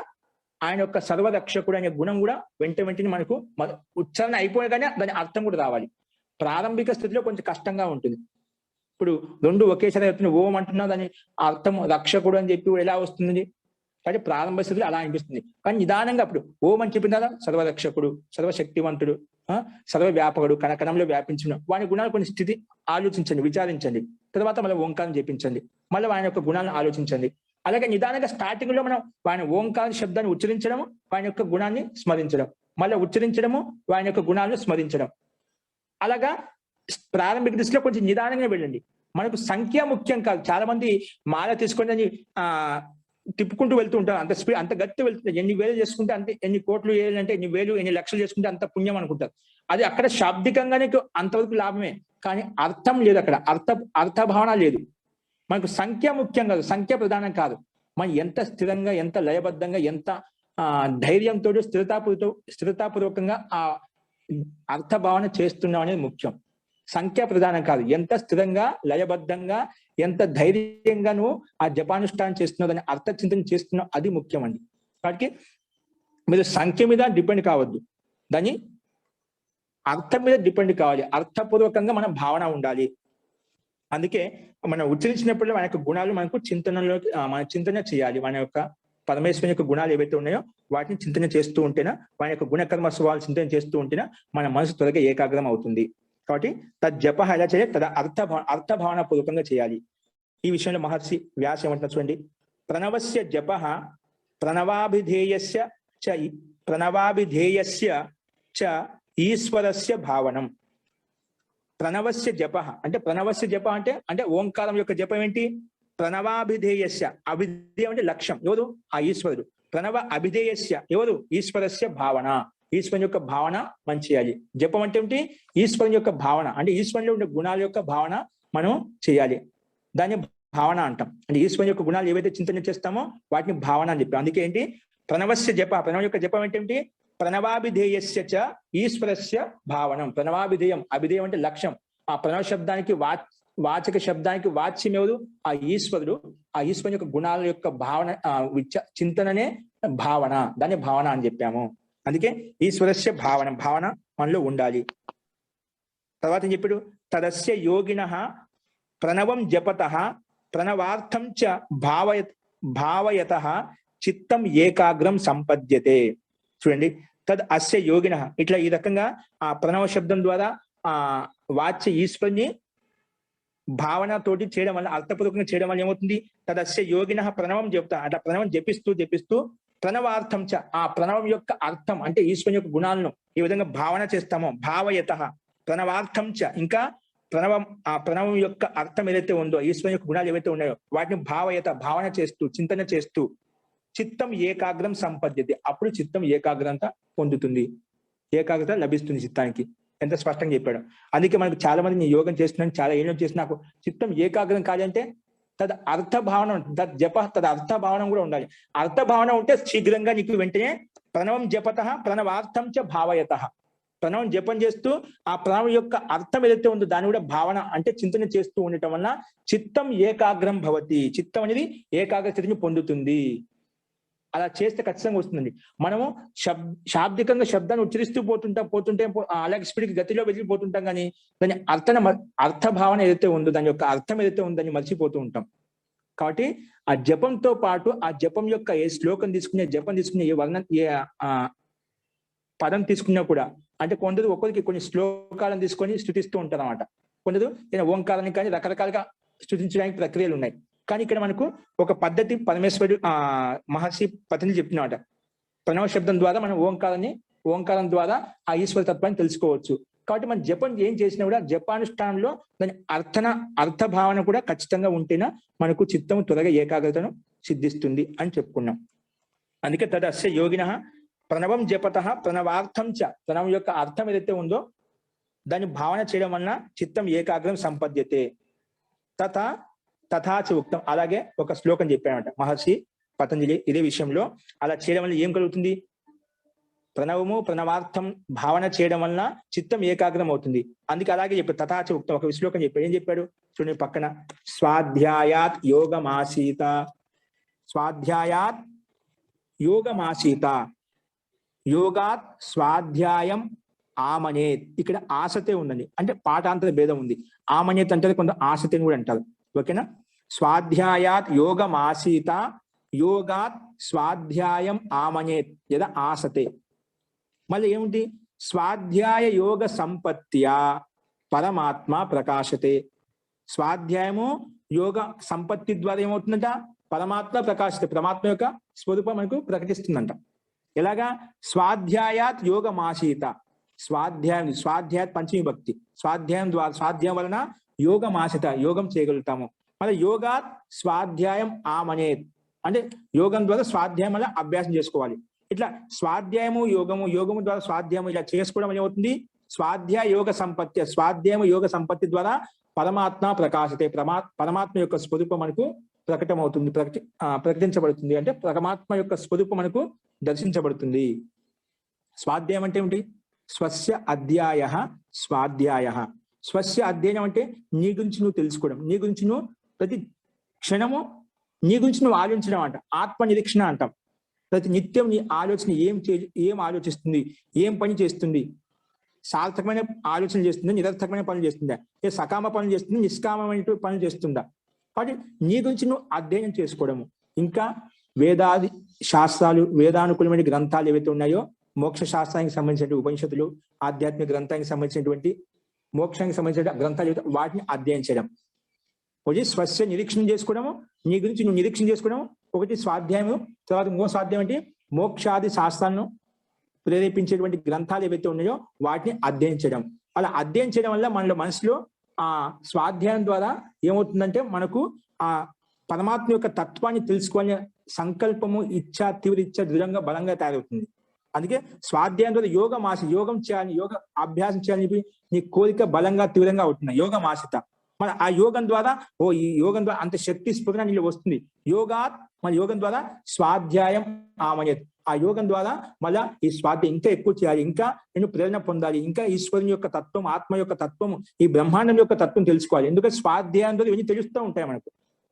ఆయన యొక్క సర్వరక్షకుడు అనే గుణం కూడా వెంటనే మనకు ఉచ్చారణ అయిపోయగానే దాని అర్థం కూడా రావాలి. ప్రారంభిక స్థితిలో కొంచెం కష్టంగా ఉంటుంది. ఇప్పుడు 2 ఒకేసారి అవుతుంది, ఓం అంటున్నా దాని అర్థం రక్షకుడు అని చెప్పి ఎలా వస్తుంది? కాబట్టి ప్రారంభ స్థితిలో అలా అనిపిస్తుంది. కానీ నిదానంగా అప్పుడు ఓం అని చెప్పిన తర్వాత సర్వరక్షకుడు, సర్వశక్తివంతుడు, సర్వవ్యాపకుడు, కణకణంలో వ్యాపించిన వాని గుణాలు కొన్ని స్థితి ఆలోచించండి, విచారించండి. తర్వాత మళ్ళీ ఓంకారం చెప్పించండి, మళ్ళీ ఆయన యొక్క గుణాలను ఆలోచించండి. అలాగే నిదానంగా స్టార్టింగ్ లో మనం ఆయన ఓంకార శబ్దాన్ని ఉచ్చరించడము, ఆయన యొక్క గుణాన్ని స్మరించడం, మళ్ళీ ఉచ్చరించడము, ఆయన యొక్క గుణాలను స్మరించడం. అలాగా ప్రారంభిక దృష్టిలో కొంచెం నిదానంగా వెళ్ళండి. మనకు సంఖ్య ముఖ్యం కాదు. చాలా మంది మాల తీసుకొని తిప్పుకుంటూ వెళ్తూ ఉంటారు, అంత స్పీడ్, అంత గట్టి వెళ్తుంది. ఎన్ని వేలు చేసుకుంటే అంతే, ఎన్ని కోట్లు వేయాలంటే ఎన్ని వేలు, ఎన్ని లక్షలు చేసుకుంటే అంత పుణ్యం అనుకుంటారు. అది అక్కడ శాబ్దికంగానే అంతవరకు లాభమే, కానీ అర్థం లేదు, అక్కడ అర్థభావన లేదు. మనకు సంఖ్య ముఖ్యం కాదు, సంఖ్య ప్రధానం కాదు. మనం ఎంత స్థిరంగా, ఎంత లయబద్ధంగా, ఎంత ధైర్యంతో స్థిరతాపూర్వకంగా ఆ అర్థభావన చేస్తున్నాం అనేది ముఖ్యం. సంఖ్య ప్రధానం కాదు. ఎంత స్థిరంగా, లయబద్ధంగా, ఎంత ధైర్యంగా నువ్వు ఆ జపానుష్ఠానం చేస్తున్నావు, దాన్ని అర్థ చింతన చేస్తున్నావు, అది ముఖ్యం అండి. కాబట్టి మీరు సంఖ్య మీద డిపెండ్ కావద్దు, దాని అర్థం మీద డిపెండ్ కావాలి. అర్థపూర్వకంగా మన భావన ఉండాలి. అందుకే మనం ఉచ్చరించినప్పుడు మన యొక్క గుణాలు మనకు చింతనలోకి మన చింతన చేయాలి. మన యొక్క పరమేశ్వరుని యొక్క గుణాలు ఏవైతే ఉన్నాయో వాటిని చింతన చేస్తూ ఉంటేనా, మన యొక్క గుణకర్మ స్వభావాలు చింతన చేస్తూ ఉంటేనా మన మనసు త్వరగా ఏకాగ్రం అవుతుంది. కాబట్టి తజ్జప ఎలా చేయాలి? తద అర్థభావన పూర్వకంగా చేయాలి. ఈ విషయంలో మహర్షి వ్యాస ఏమంటున్నారు చూడండి. ప్రణవస్య జప ప్రణవాభిధేయస్య చ ఈశ్వరస్య భావనం. ప్రణవస్య జప అంటే ప్రణవస్య జప అంటే ఓంకారం యొక్క జపం ఏంటి? ప్రణవాభిధేయస్య, అభిధేయం అంటే లక్ష్యం, ఎవరు? ఆ ఈశ్వరుడు. ప్రణవ అభిధేయస్య, ఎవరు? ఈశ్వరస్య భావన, ఈశ్వరుని యొక్క భావన మనం చేయాలి. జపం అంటే ఏంటి? ఈశ్వరుని యొక్క భావన, అంటే ఈశ్వరునిలో ఉండే గుణాల యొక్క భావన మనం చేయాలి. దాన్ని భావన అంటాం. అంటే ఈశ్వరుని యొక్క గుణాలు ఏవైతే చింతన చేస్తామో వాటిని భావన అని చెప్పాం. అందుకే ఏంటి? ప్రణవస్య జప, ప్రణవం యొక్క జపం ఏంటి? ప్రణవాభిధేయస్య చ ఈశ్వరస్య భావనం. ప్రణవాభిధేయం, అభిధేయం అంటే లక్ష్యం. ఆ ప్రణవ శబ్దానికి వాచక శబ్దానికి వాచ్యం ఎవరు? ఆ ఈశ్వరుడు. ఆ ఈశ్వరుని యొక్క గుణాల యొక్క భావన చింతననే భావన, దాన్ని భావన అని చెప్పాము. అందుకే ఈశ్వరస్య భావన, భావన మనలో ఉండాలి. తర్వాత ఏం చెప్పాడు? తదస్య యోగినః ప్రణవం జపతః ప్రణవార్థం చ భావయతః చిత్తం ఏకాగ్రం సంపద్యతే. చూడండి, తద్ అస్య యోగినః, ఇట్లా ఈ రకంగా ఆ ప్రణవ శబ్దం ద్వారా ఆ వాచ్య ఈశ్వరుని భావన తోటి చేయడం వల్ల, అర్థపూర్వకంగా చేయడం వల్ల ఏమవుతుంది? తదస్య యోగినః ప్రణవం జపుతా, అట్లా ప్రణవం జపిస్తూ ప్రణవార్థం చ, ఆ ప్రణవం యొక్క అర్థం అంటే ఈశ్వరుని యొక్క గుణాలను ఈ విధంగా భావన చేస్తామో భావయతః ప్రణవార్థం చ, ఇంకా ఆ ప్రణవం యొక్క అర్థం ఏదైతే ఉందో, ఈశ్వరుని యొక్క గుణాలు ఏవైతే ఉన్నాయో వాటిని భావన చేస్తూ, చింతన చేస్తూ చిత్తం ఏకాగ్రం సంపద్యతే, అప్పుడు చిత్తం ఏకాగ్రత పొందుతుంది, ఏకాగ్రత లభిస్తుంది చిత్తానికి. ఎంత స్పష్టంగా చెప్పాడు. అందుకే మనకు చాలా మంది నేను యోగం చేస్తున్నాను, చాలా ఏం చేసి నాకు చిత్తం ఏకాగ్రం కాదంటే తద అర్థ భావన, తద్ జప తద అర్థ భావన కూడా ఉండాలి. అర్థ భావన ఉంటే శీఘ్రంగా నీకు వెంటనే ప్రణవం జపతః ప్రణవార్థం చ భావయతః, ప్రణవం జపం చేస్తూ ఆ ప్రణవం యొక్క అర్థం ఏదైతే ఉందో దాన్ని కూడా భావన అంటే చింతన చేస్తూ ఉండటం వల్ల చిత్తం ఏకాగ్రం భవతి, చిత్తం అనేది ఏకాగ్ర స్థితిని పొందుతుంది. అలా చేస్తే ఖచ్చితంగా వస్తుందండి. మనము శాబ్దికంగా శబ్దాన్ని ఉచ్చరిస్తూ పోతుంటే అలాగే స్పీడ్కి గతిలో వెళ్ళిపోతుంటాం, కానీ దాని అర్థ భావన ఏదైతే ఉందో, దాని యొక్క అర్థం ఏదైతే ఉందో దాన్ని మర్చిపోతూ ఉంటాం. కాబట్టి ఆ జపంతో పాటు ఆ జపం యొక్క ఏ శ్లోకం తీసుకునే, జపం తీసుకునే, ఏ వర్ణ ఏ పదం తీసుకున్నా కూడా, అంటే కొందరు ఒక్కొక్కరికి కొన్ని శ్లోకాలను తీసుకొని స్తుతిస్తూ ఉంటారు అన్నమాట. కొందరు ఓంకారాన్ని కానీ రకరకాలుగా స్తుతించడానికి ప్రక్రియలు ఉన్నాయి. కానీ ఇక్కడ మనకు ఒక పద్ధతి పరమేశ్వరుడు మహర్షి పతంజలి చెప్తున్నమాట. ప్రణవ శబ్దం ద్వారా మనం ఓంకారం ద్వారా ఆ ఈశ్వర తత్వాన్ని తెలుసుకోవచ్చు. కాబట్టి మనం జపం ఏం చేసినా కూడా జపానుష్ఠానంలో దాని అర్థ భావన కూడా ఖచ్చితంగా ఉంటేనే మనకు చిత్తం త్వరగా ఏకాగ్రతను సిద్ధిస్తుంది అని చెప్పుకున్నాం. అందుకే తదస్య యోగినః ప్రణవం జపతః ప్రణవార్థం చ, ప్రణవం యొక్క అర్థం ఏదైతే ఉందో దాన్ని భావన చేయడం వలన చిత్తం ఏకాగ్రం సంపద్యతే. తథాచ ఉక్తం, అలాగే ఒక శ్లోకం చెప్పానమాట మహర్షి పతంజలి ఇదే విషయంలో. అలా చేయడం వల్ల ఏం కలుగుతుంది? ప్రణవము ప్రణవార్థం భావన చేయడం వలన చిత్తం ఏకాగ్రం అవుతుంది. అందుకే అలాగే చెప్పాడు. తథాచ ఉక్తం, ఒక శ్లోకం చెప్పాడు. ఏం చెప్పాడు చూడండి పక్కన, స్వాధ్యాయాత్ యోగమాసీత, స్వాధ్యాయాత్ యోగమాసీత, యోగాత్ స్వాధ్యాయం ఆమనేత్. ఇక్కడ ఆసతే ఉందండి, అంటే పాఠాంతర భేదం ఉంది. ఆమనేత్ అంటే కొంత ఆసతే కూడా అంటారు. ఓకేనా? స్వాధ్యాయాత్ యోగమాసీత, యోగాత్ స్వాధ్యాయం ఆమనేత్ యద ఆసతే. మళ్ళీ ఏముంది? స్వాధ్యాయ యోగ సంపత్త్యా పరమాత్మ ప్రకాశతే. స్వాధ్యాయము యోగ సంపత్తి ద్వారా ఏమవుతుందంట? పరమాత్మ ప్రకాశతే, పరమాత్మ యొక్క స్వరూపం మనకు ప్రకటిస్తుందంట. ఎలాగా? స్వాధ్యాయాత్ యోగమాసీత, స్వాధ్యాయాత్ పంచమి భక్తి, స్వాధ్యాయం వలన యోగమాసిత, యోగం చేయగలుగుతాము. మళ్ళీ యోగాత్ స్వాధ్యాయం ఆమనేత్, అంటే యోగం ద్వారా స్వాధ్యాయం వల్ల అభ్యాసం చేసుకోవాలి. ఇట్లా స్వాధ్యాయము యోగము ద్వారా స్వాధ్యాయం ఇలా చేసుకోవడం ఏమవుతుంది? స్వాధ్యాయ యోగ సంపత్తి, స్వాధ్యాయం యోగ సంపత్తి ద్వారా పరమాత్మ ప్రకాశతే, పరమాత్మ యొక్క స్వరూపం మనకు ప్రకటమవుతుంది, ప్రకటించబడుతుంది. అంటే పరమాత్మ యొక్క స్వరూపం మనకు దర్శించబడుతుంది. స్వాధ్యాయం అంటే ఏమిటి? స్వస్య అధ్యాయ స్వాధ్యాయ. స్వస్య అధ్యయనం అంటే నీ గురించి నువ్వు తెలుసుకోవడం, నీ గురించి నువ్వు ప్రతి క్షణము నీ గురించి నువ్వు ఆలోచించడం అంట. ఆత్మ నిరీక్షణ అంటాం. ప్రతి నిత్యం నీ ఆలోచన ఏం ఆలోచిస్తుంది, ఏం పని చేస్తుంది, సార్థకమైన ఆలోచన చేస్తుందా, నిరర్థకమైన పనులు చేస్తుందా, సకామ పనులు చేస్తుందా, నిష్కామమైన పనులు చేస్తుందా. కాబట్టి నీ గురించి నువ్వు అధ్యయనం చేసుకోవడము. ఇంకా వేదాది శాస్త్రాలు, వేదానుకూలమైన గ్రంథాలు ఏవైతే ఉన్నాయో, మోక్ష శాస్త్రానికి సంబంధించిన ఉపనిషత్తులు, ఆధ్యాత్మిక గ్రంథానికి సంబంధించినటువంటి మోక్షానికి సంబంధించిన గ్రంథాలు వాటిని అధ్యయనం చేయడం. ఒకటి స్వస్య నిరీక్షణ చేసుకోవడము, నీ గురించి నువ్వు నిరీక్షణ చేసుకోవడం. ఒకటి స్వాధ్యాయము. తర్వాత స్వాధ్యాయం అంటే మోక్షాది శాస్త్రాలను ప్రేరేపించేటువంటి గ్రంథాలు ఏవైతే ఉన్నాయో వాటిని అధ్యయనం చేయడం. అలా అధ్యయనం చేయడం వల్ల మనలో మనసులో ఆ స్వాధ్యాయం ద్వారా ఏమవుతుందంటే మనకు ఆ పరమాత్మ యొక్క తత్వాన్ని తెలుసుకోవాలనే సంకల్పము, ఇచ్ఛ, తీవ్ర ఇచ్ఛ దృఢంగా బలంగా తయారవుతుంది. అందుకే స్వాధ్యాయం ద్వారా యోగం చేయాలని, యోగ అభ్యాసం చేయాలని చెప్పి నీ కోరిక బలంగా తీవ్రంగా అవుతుంది. యోగమాసిత. మన ఆ యోగం ద్వారా ఈ యోగం ద్వారా అంత శక్తి స్ఫురణ నీళ్ళు వస్తుంది. యోగం ద్వారా స్వాధ్యాయం ఆమనేత్, ఆ యోగం ద్వారా మళ్ళా ఈ స్వాధ్యాయం ఇంకా ఎక్కువ చేయాలి, ఇంకా నేను ప్రేరణ పొందాలి, ఇంకా ఈశ్వరుని యొక్క తత్వం, ఆత్మ యొక్క తత్వం, ఈ బ్రహ్మాండం యొక్క తత్వం తెలుసుకోవాలి. ఎందుకంటే స్వాధ్యాయం ద్వారా ఇవన్నీ తెలుస్తూ ఉంటాయి మనకు.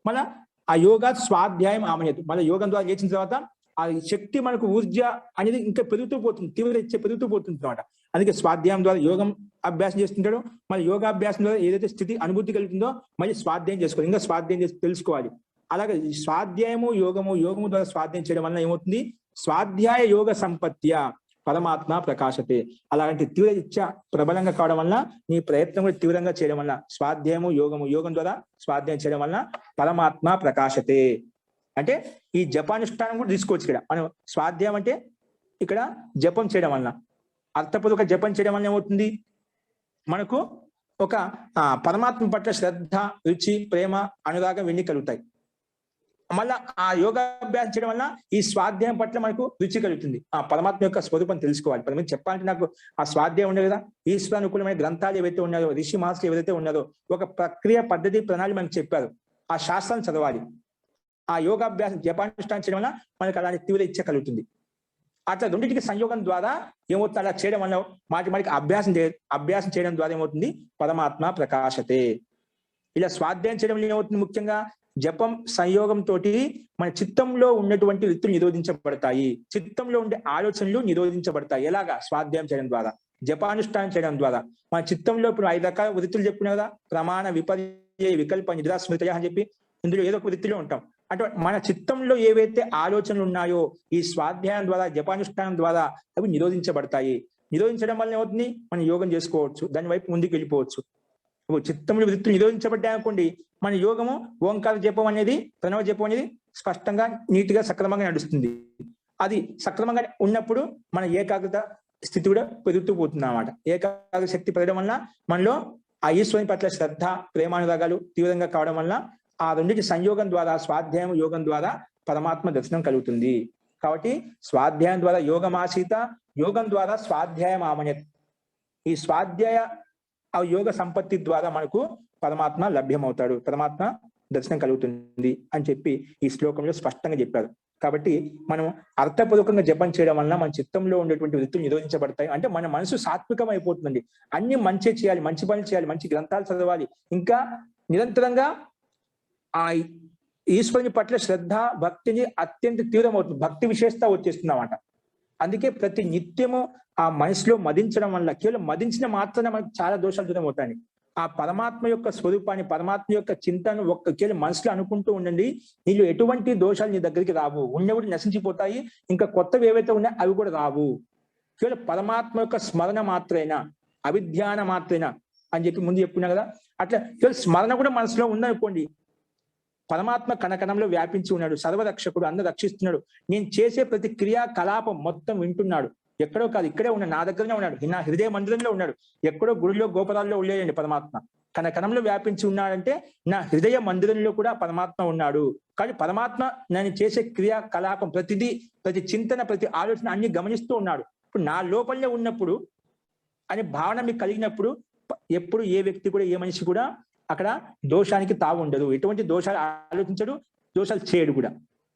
మళ్ళా ఆ యోగా స్వాధ్యాయం ఆమన్యత, మళ్ళీ యోగం ద్వారా చేసిన తర్వాత ఆ శక్తి మనకు ఊర్జ అనేది ఇంకా పెరుగుతూ పోతుంది, తీవ్ర ఇచ్చ పెరుగుతూ పోతుంది అనమాట. అందుకే స్వాధ్యాయం ద్వారా యోగం అభ్యాసం చేస్తుంటాడు, మళ్ళీ యోగాభ్యాసం ద్వారా ఏదైతే స్థితి అనుభూతి కలుగుతుందో మళ్ళీ స్వాధ్యాయం చేసుకోవాలి, ఇంకా స్వాధ్యాయం చేసి తెలుసుకోవాలి. అలాగే ఈ స్వాధ్యాయము యోగము ద్వారా స్వాధ్యాయం చేయడం వల్ల ఏమవుతుంది, స్వాధ్యాయ యోగ సంపత్య పరమాత్మ ప్రకాశతే. అలాంటి తీవ్ర ఇచ్చ ప్రబలంగా కావడం వల్ల నీ ప్రయత్నం కూడా తీవ్రంగా చేయడం వల్ల స్వాధ్యాయము యోగం ద్వారా స్వాధ్యాయం చేయడం వల్ల పరమాత్మ ప్రకాశతే. అంటే ఈ జపానుష్ఠానం కూడా తీసుకోవచ్చు. ఇక్కడ మనం స్వాధ్యాయం అంటే ఇక్కడ జపం చేయడం వల్ల, అర్థపూర్వక జపం చేయడం వల్ల ఏమవుతుంది, మనకు ఒక పరమాత్మ పట్ల శ్రద్ధ, రుచి, ప్రేమ, అనురాగం ఇవన్నీ కలుగుతాయి. మళ్ళా ఆ యోగాభ్యాసం చేయడం వల్ల ఈ స్వాధ్యాయం పట్ల మనకు రుచి కలుగుతుంది, ఆ పరమాత్మ యొక్క స్వరూపం తెలుసుకోవాలి. పరమ చెప్పాలంటే నాకు ఆ స్వాధ్యాయం ఉండే కదా, ఈశ్వరానుకూలమైన గ్రంథాలు ఏవైతే ఉన్నాయో, ఋషి మహర్షులు ఏవైతే ఉన్నారో, ఒక ప్రక్రియ పద్ధతి ప్రణాళిక మనకు చెప్పారు, ఆ శాస్త్రాన్ని చదవాలి. ఆ యోగాభ్యాసం జపానుష్ఠానం చేయడం వల్ల మనకు అలాంటి తీవ్ర ఇచ్చ కలుగుతుంది. అట్లా రెండింటికి సంయోగం ద్వారా ఏమవుతుంది, అలా చేయడం వల్ల మనకి అభ్యాసం చేయడం ద్వారా ఏమవుతుంది, పరమాత్మ ప్రకాశతే. ఇలా స్వాధ్యాయం చేయడం వల్ల ఏమవుతుంది, ముఖ్యంగా జపం సంయోగంతో మన చిత్తంలో ఉన్నటువంటి వృత్తులు నిరోధించబడతాయి, చిత్తంలో ఉండే ఆలోచనలు నిరోధించబడతాయి. ఎలాగా, స్వాధ్యాయం చేయడం ద్వారా, జపానుష్ఠానం చేయడం ద్వారా. మన చిత్తంలో ఇప్పుడు 5 రకాల వృత్తులు చెప్పుకున్నాం కదా, ప్రమాణ, విపర్యయ, వికల్ప, నిద్రా, స్మృతయ అని చెప్పి ఇందులో ఏదో ఒక వృత్తిలో ఉంటాం. అంటే మన చిత్తంలో ఏవైతే ఆలోచనలు ఉన్నాయో ఈ స్వాధ్యాయం ద్వారా, జపానుష్ఠానం ద్వారా అవి నిరోధించబడతాయి. నిరోధించడం వల్ల ఏమవుతుంది, మనం యోగం చేసుకోవచ్చు, దాని వైపు ముందుకు వెళ్ళిపోవచ్చు. చిత్తంలో వృత్తులు నిరోధించబడ్డాయి అనుకోండి, మన యోగము ఓంకార జపం అనేది, ప్రణవ జపం అనేది స్పష్టంగా నీట్గా సక్రమంగా నడుస్తుంది. అది సక్రమంగా ఉన్నప్పుడు మన ఏకాగ్రత స్థితి కూడా పెరుగుతూ పోతుంది అన్నమాట. ఏకాగ్ర శక్తి పెరగడం వల్ల మనలో ఆ ఈశ్వరుని పట్ల శ్రద్ధ, ప్రేమానురాగాలు తీవ్రంగా కావడం వల్ల ఆ రెండింటి సంయోగం ద్వారా, స్వాధ్యాయం యోగం ద్వారా పరమాత్మ దర్శనం కలుగుతుంది. కాబట్టి స్వాధ్యాయం ద్వారా యోగమాసీత, యోగం ద్వారా స్వాధ్యాయం ఆమన్యత్. ఈ స్వాధ్యాయ ఆ యోగ సంపత్తి ద్వారా మనకు పరమాత్మ లభ్యమవుతాడు, పరమాత్మ దర్శనం కలుగుతుంది అని చెప్పి ఈ శ్లోకంలో స్పష్టంగా చెప్పారు. కాబట్టి మనం అర్థపూర్వకంగా జపం చేయడం వల్ల మన చిత్తంలో ఉండేటువంటి వృత్తులు నిరోధించబడతాయి. అంటే మన మనసు సాత్వికం అయిపోతుందండి. అన్ని మంచి చేయాలి, మంచి పనులు చేయాలి, మంచి గ్రంథాలు చదవాలి, ఇంకా నిరంతరంగా ఆ ఈశ్వరుని పట్ల శ్రద్ధ, భక్తిని అత్యంత తీవ్రమవుతుంది, భక్తి విశేషత వచ్చేస్తుంది అన్నమాట. అందుకే ప్రతి నిత్యము ఆ మనసులో మదించడం వల్ల, కేవలం మదించిన మాత్రాన మనకు చాలా దోషాలు దూరం అవుతాయి. ఆ పరమాత్మ యొక్క స్వరూపాన్ని, పరమాత్మ యొక్క చింతను కేవలం మనసులో అనుకుంటూ ఉండండి, నీళ్ళు ఎటువంటి దోషాలు నీ దగ్గరికి రావు, ఉన్నవి నశించిపోతాయి, ఇంకా కొత్తవి ఏవైతే ఉన్నాయో అవి కూడా రావు. కేవలం పరమాత్మ యొక్క స్మరణ మాత్రేనా, అవిధ్యాన మాత్రేనా అని చెప్పి ముందు చెప్పుకున్నా కదా, అట్లా కేవలం స్మరణ కూడా మనసులో ఉందనుకోండి, పరమాత్మ కణకణంలో వ్యాపించి ఉన్నాడు, సర్వరక్షకుడు, అందరూ రక్షిస్తున్నాడు. నేను చేసే ప్రతి క్రియాకలాపం మొత్తం వింటున్నాడు, ఎక్కడో కాదు ఇక్కడే ఉన్నాడు, నా దగ్గరనే ఉన్నాడు, నా హృదయ మందిరంలో ఉన్నాడు. ఎక్కడో గుడిలో గోపురాల్లో ఉండేయండి పరమాత్మ, కణకణంలో వ్యాపించి ఉన్నాడంటే నా హృదయ మందిరంలో కూడా పరమాత్మ ఉన్నాడు. కానీ పరమాత్మ నేను చేసే క్రియాకలాపం ప్రతిదీ, ప్రతి చింతన, ప్రతి ఆలోచన అన్ని గమనిస్తూ ఉన్నాడు. ఇప్పుడు నా లోపలనే ఉన్నప్పుడు అనే భావన మీకు కలిగినప్పుడు ఎప్పుడు ఏ వ్యక్తి కూడా, ఏ మనిషి కూడా అక్కడ దోషానికి తావు ఉండదు, ఎటువంటి దోషాలు ఆలోచించడు, దోషాలు చేయడు కూడా.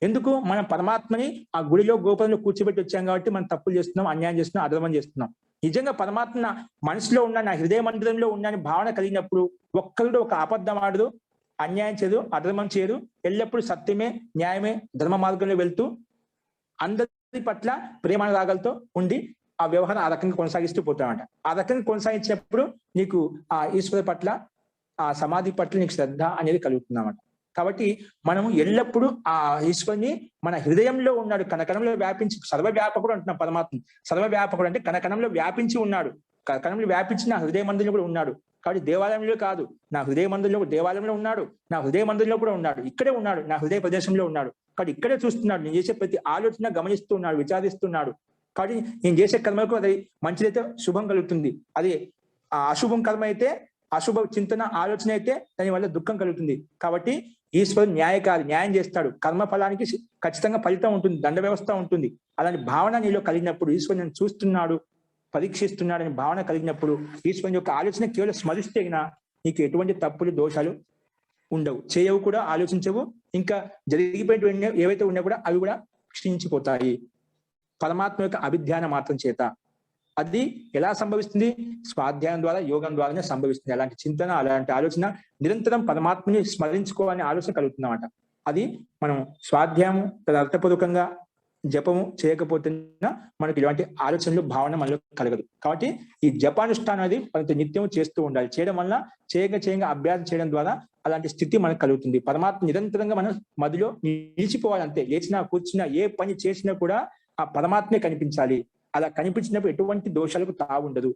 ఎందుకు, మనం పరమాత్మని ఆ గుడిలో గోపురంలో కూర్చోబెట్టి వచ్చాం కాబట్టి మనం తప్పులు చేస్తున్నాం, అన్యాయం చేస్తున్నాం, అధర్మం చేస్తున్నాం. నిజంగా పరమాత్మ నా మనసులో ఉన్న, నా హృదయ మందిరంలో ఉన్న భావన కలిగినప్పుడు ఒక్కరు ఒక అబద్ధం ఆడదు, అన్యాయం చేయదు, అధర్మం చేయదు, ఎల్లప్పుడూ సత్యమే, న్యాయమే, ధర్మ మార్గంలో వెళ్తూ అందరి పట్ల ప్రేమానురాగాలతో ఉండి ఆ వ్యవహారం ఆ రకంగా కొనసాగిస్తూ పోతామంట. ఆ రకంగా కొనసాగించినప్పుడు నీకు ఆ ఈశ్వరు పట్ల, ఆ సమాధి పట్ల నీకు శ్రద్ధ అనేది కలుగుతుందన్నమాట. కాబట్టి మనము ఎల్లప్పుడూ ఆ ఈశ్వరుని మన హృదయంలో ఉన్నాడు, కణకణంలో వ్యాపించి, సర్వవ్యాపకుడు అంటున్నాం పరమాత్మ. సర్వవ్యాపకుడు అంటే కణకణంలో వ్యాపించి ఉన్నాడు, కణకణంలో వ్యాపించి నా హృదయ మందిరంలో కూడా ఉన్నాడు. కాబట్టి దేవాలయంలో కాదు, నా హృదయ మందిరంలో, దేవాలయంలో ఉన్నాడు, నా హృదయ మందిరంలో కూడా ఉన్నాడు, ఇక్కడే ఉన్నాడు, నా హృదయ ప్రదేశంలో ఉన్నాడు. కాబట్టి ఇక్కడే చూస్తున్నాడు, నేను చేసే ప్రతి ఆలోచన గమనిస్తూ ఉన్నాడు, విచారిస్తున్నాడు. కాబట్టి నేను చేసే కర్మకు అది మంచిదైతే శుభం కలుగుతుంది, అది ఆ అశుభం కర్మ అయితే, అశుభ చింతన ఆలోచన అయితే దానివల్ల దుఃఖం కలుగుతుంది. కాబట్టి ఈశ్వరుడు న్యాయకారి, న్యాయం చేస్తాడు, కర్మ ఫలానికి ఖచ్చితంగా ఫలితం ఉంటుంది, దండ వ్యవస్థ ఉంటుంది. అలాంటి భావన నీలో కలిగినప్పుడు, ఈశ్వరుడు నేను చూస్తున్నాడు, పరీక్షిస్తున్నాడు అనే భావన కలిగినప్పుడు, ఈశ్వరుని యొక్క ఆలోచన కేవలం స్మరిస్తే నీకు ఎటువంటి తప్పులు, దోషాలు ఉండవు, చేయవు కూడా, ఆలోచించవు. ఇంకా జరిగిపోయినటువంటి ఏవైతే ఉన్నా కూడా అవి కూడా క్షీణించిపోతాయి. పరమాత్మ యొక్క అభిధ్యాన మాత్రం చేత. అది ఎలా సంభవిస్తుంది? స్వాధ్యాయం ద్వారా, యోగం ద్వారానే సంభవిస్తుంది. అలాంటి చింతన, అలాంటి ఆలోచన, నిరంతరం పరమాత్మని స్మరించుకోవాలనే ఆలోచన కలుగుతుందన్నమాట. అది మనం స్వాధ్యాయం అర్థపూర్వకంగా జపము చేయకపోతే మనకి ఇలాంటి ఆలోచనలు, భావన మనలో కలగదు. కాబట్టి ఈ జపానుష్ఠానం అనేది మనకి నిత్యం చేస్తూ ఉండాలి. చేయడం వల్ల చేయంగా అభ్యాసం చేయడం ద్వారా అలాంటి స్థితి మనకు కలుగుతుంది. పరమాత్మ నిరంతరంగా మనం మదిలో నిలిచిపోవాలి. అంతే, లేచినా కూర్చున్నా ఏ పని చేసినా కూడా ఆ పరమాత్మే కనిపించాలి. అలా కనిపించినప్పుడు ఎటువంటి దోషాలకు తావుండదు.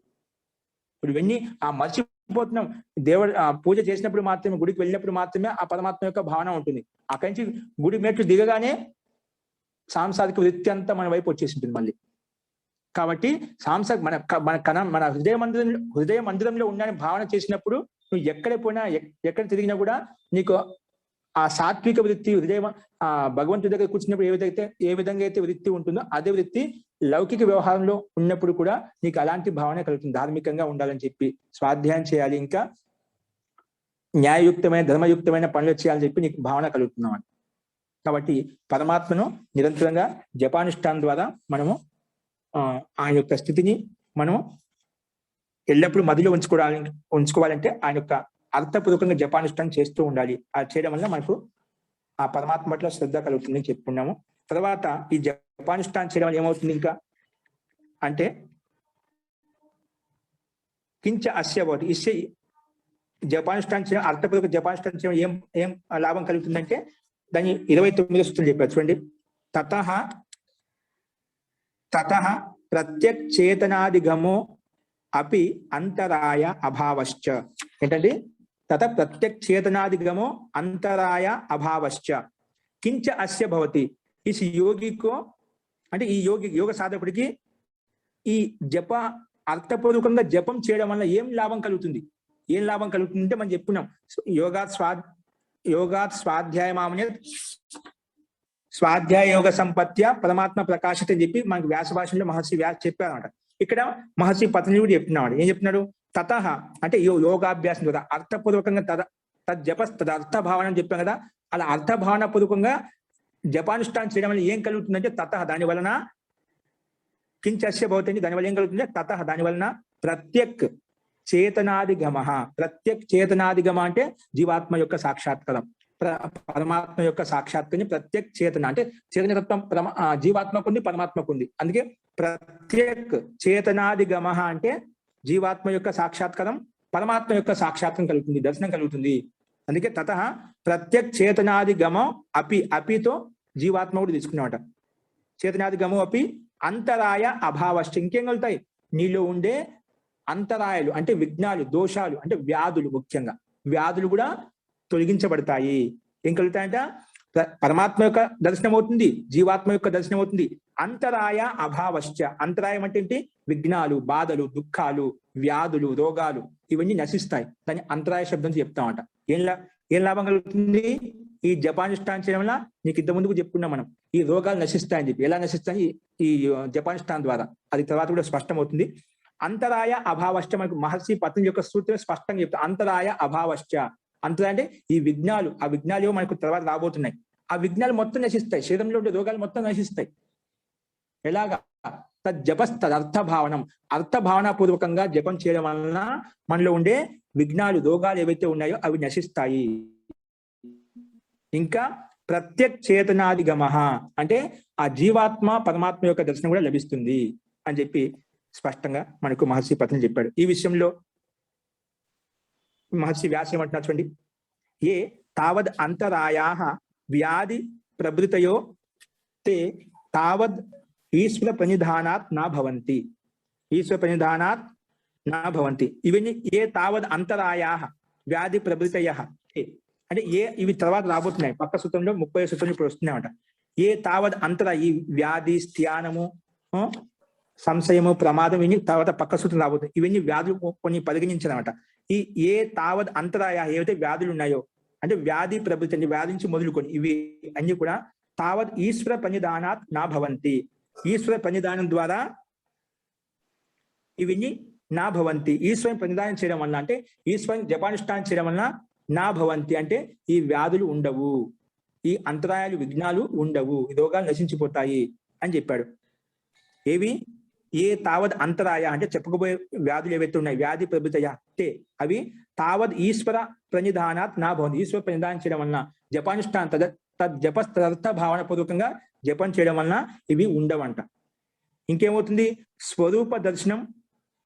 ఇప్పుడు ఇవన్నీ మర్చిపోతున్నాం. దేవుడు పూజ చేసినప్పుడు మాత్రమే, గుడికి వెళ్ళినప్పుడు మాత్రమే ఆ పరమాత్మ యొక్క భావన ఉంటుంది. అక్కడి నుంచి గుడి మెట్లు దిగగానే సాంసారిక వృత్తి అంతా మన వైపు వచ్చేసి ఉంటుంది మళ్ళీ. కాబట్టి మన హృదయ మందిరంలో ఉండాలని భావన చేసినప్పుడు నువ్వు ఎక్కడ పోయినా, ఎక్కడ తిరిగినా కూడా నీకు ఆ సాత్విక వృత్తి, హృదయం భగవంతుడి దగ్గర కూర్చున్నప్పుడు ఏ విధంగా అయితే వృత్తి ఉంటుందో అదే వృత్తి లౌకిక వ్యవహారంలో ఉన్నప్పుడు కూడా నీకు అలాంటి భావన కలుగుతుంది. ధార్మికంగా ఉండాలని చెప్పి స్వాధ్యాయం చేయాలి, ఇంకా న్యాయయుక్తమైన, ధర్మయుక్తమైన పనులు చేయాలని చెప్పి నీకు భావన కలుగుతున్నాం. కాబట్టి పరమాత్మను నిరంతరంగా జపానుష్ఠానం ద్వారా మనము ఆయన యొక్క స్థితిని మనము ఎల్లప్పుడూ మదిలో ఉంచుకోవాలంటే ఆయన యొక్క అర్థపూర్వకంగా జపానుష్ఠానం చేస్తూ ఉండాలి. అది చేయడం వల్ల మనకు ఆ పరమాత్మ పట్ల శ్రద్ధ కలుగుతుందని చెప్పుకున్నాము. తర్వాత ఈ జపానుష్ఠానం చేయడం వల్ల ఏమవుతుంది ఇంకా అంటే కించ అస్య భవతి. ఇస్య జపానుష్ఠానం చేయడం, అర్థపూర్వక జపానుష్ఠానం చేయడం ఏం లాభం కలుగుతుందంటే దాన్ని 29వ సూత్రం చెప్పారు చూడండి. తతః ప్రత్యక్ చేతనాదిగమో అపి అంతరాయ అభావశ్చ. ఏంటంటే తత ప్రత్యక్ చేతనాదిగమో అంతరాయ అభావశ్చ కించ అస్య భవతి. ఈ యోగికో అంటే ఈ యోగ సాధకుడికి ఈ జప అర్థపూర్వకంగా జపం చేయడం వల్ల ఏం లాభం కలుగుతుంది? ఏం లాభం కలుగుతుంది అంటే మనం చెప్పుకున్నాం, యోగాత్ స్వాధ్యాయమామనే స్వాధ్యాయ యోగ సంపత్య పరమాత్మ ప్రకాశత అని చెప్పి మనకి వ్యాస భాషలో మహర్షి వ్యాస చెప్పారన్నమాట. ఇక్కడ మహర్షి పతంజలి కూడా చెప్తున్నాడు. ఏం చెప్తున్నాడు? తతః అంటే యోగాభ్యాసం ద్వారా అర్థపూర్వకంగా తదర్థ భావన అని చెప్పాం కదా, అలా అర్థభావన పూర్వకంగా జపానుష్ఠానం చేయడం వల్ల ఏం కలుగుతుందంటే తతః దాని వలన కించస్య భవతి, దాని వల్ల ఏం కలుగుతుంది? తతః దాని వలన ప్రత్యక్ చేతనాదిగమ. ప్రత్యక్ చేతనాదిగమ అంటే జీవాత్మ యొక్క సాక్షాత్కారం, పరమాత్మ యొక్క సాక్షాత్కారం. ప్రత్యక్ చేతన అంటే చైతన్యతత్వం జీవాత్మకు ఉంది, పరమాత్మకు ఉంది. అందుకే ప్రత్యక్ చేతనాదిగమ అంటే జీవాత్మ యొక్క సాక్షాత్కారం, పరమాత్మ యొక్క సాక్షాత్కారం కలుగుతుంది, దర్శనం కలుగుతుంది. అందుకే తతః ప్రత్యక్ చేతనాదిగమో అపితో జీవాత్మ కూడా తీసుకున్నామట. చేతనాదిగమో అపి అంతరాయ అభావశ్చ. ఇంకేం కలుగుతాయి? నీలో ఉండే అంతరాయాలు అంటే విఘ్నాలు, దోషాలు అంటే వ్యాధులు, ముఖ్యంగా వ్యాధులు కూడా తొలగించబడతాయి. ఏం కలుగుతాయంట? పరమాత్మ యొక్క దర్శనం అవుతుంది, జీవాత్మ యొక్క దర్శనం అవుతుంది. అంతరాయ అభావశ్చ. అంతరాయం అంటే ఏంటి? విఘ్నాలు, బాధలు, దుఃఖాలు, వ్యాధులు, రోగాలు ఇవన్నీ నశిస్తాయి. దాన్ని అంతరాయ శబ్దం చెప్తామట. ఏం లాభం కలుగుతుంది? ఈ జపానుష్ఠానం చేయడం వల్ల నీకు ఇంత ముందుకు చెప్పుకున్నాం మనం, ఈ రోగాలు నశిస్తాయని చెప్పి. ఎలా నశిస్తాయి? ఈ జపానుష్ఠానం ద్వారా. అది తర్వాత కూడా స్పష్టం అవుతుంది. అంతరాయ అభావశ్చ మనకు మహర్షి పతంజలి యొక్క సూత్రం స్పష్టంగా చెప్తాం. అంతరాయ అభావశ్చ. అంతరాయ అంటే ఈ విఘ్నాలు, ఆ విఘ్నాలు ఏవో మనకు తర్వాత రాబోతున్నాయి. ఆ విఘ్నాలు మొత్తం నశిస్తాయి, శరీరంలో ఉండే రోగాలు మొత్తం నశిస్తాయి. ఎలాగా? తదర్థభావనం. అర్థభావన పూర్వకంగా జపం చేయడం వలన మనలో ఉండే విఘ్నాలు, రోగాలు ఏవైతే ఉన్నాయో అవి నశిస్తాయి. ఇంకా ప్రత్యక్ చేతనాదిగమ అంటే ఆ జీవాత్మ పరమాత్మ యొక్క దర్శనం కూడా లభిస్తుంది అని చెప్పి స్పష్టంగా మనకు మహర్షి పతంజలి చెప్పాడు. ఈ విషయంలో మహర్షి వ్యాసం ఏమంటున్నారు చూడండి. ఏ తావద్ అంతరాయా వ్యాధి ప్రభృతయో తే తావద్ ఈశ్వర ప్రణిధానాత్ నా భవంతి. ఈశ్వర ప్రణిధానాత్ నా భవంతి. ఇవన్నీ ఏ తావద్ అంతరాయా వ్యాధి ప్రభృతయ అంటే ఇవి తర్వాత రాబోతున్నాయి. పక్క సూత్రంలో 30వ సూత్రం ఇప్పుడు వస్తున్నాయన్నమాట. ఏ తావద్ అంతరా, ఈ వ్యాధి, స్థానము, సంశయము, ప్రమాదం ఇవన్నీ తర్వాత పక్క సూత్రం రాబోతుంది. ఇవన్నీ వ్యాధులు కొన్ని పరిగణించాలన్నమాట. ఈ ఏ తావద్ అంతరాయ ఏవైతే వ్యాధులు ఉన్నాయో అంటే వ్యాధి ప్రభుత్వం అంటే వ్యాధి నుంచి మొదలుకొని ఇవి అన్ని కూడా తావద్ ఈశ్వర ప్రణిధానాత్ నా భవంతి. ఈశ్వర ప్రణిధానం ద్వారా ఇవన్నీ నా భవంతి. ఈశ్వరుని ప్రణిధానం చేయడం వల్ల అంటే ఈశ్వరుని జపానుష్ఠానం చేయడం వల్ల నా భవంతి అంటే ఈ వ్యాధులు ఉండవు, ఈ అంతరాయాలు, విఘ్నాలు ఉండవు, ఈ రోగాలు నశించిపోతాయి అని చెప్పాడు. ఏవి ఏ తావద్ అంతరాయ అంటే చెప్పుకోబోయే వ్యాధులు ఏవైతే ఉన్నాయి వ్యాధి ప్రభుత్వ తే అవి తావద్ ఈశ్వర ప్రణిధానాత్ నా భవన్ ఈశ్వర ప్రణిధానం చేయడం వలన జపానుష్ఠానం జపస్తదర్థ భావన పూర్వకంగా జపం చేయడం వలన ఇవి ఉండవంట. ఇంకేమవుతుంది స్వరూప దర్శనం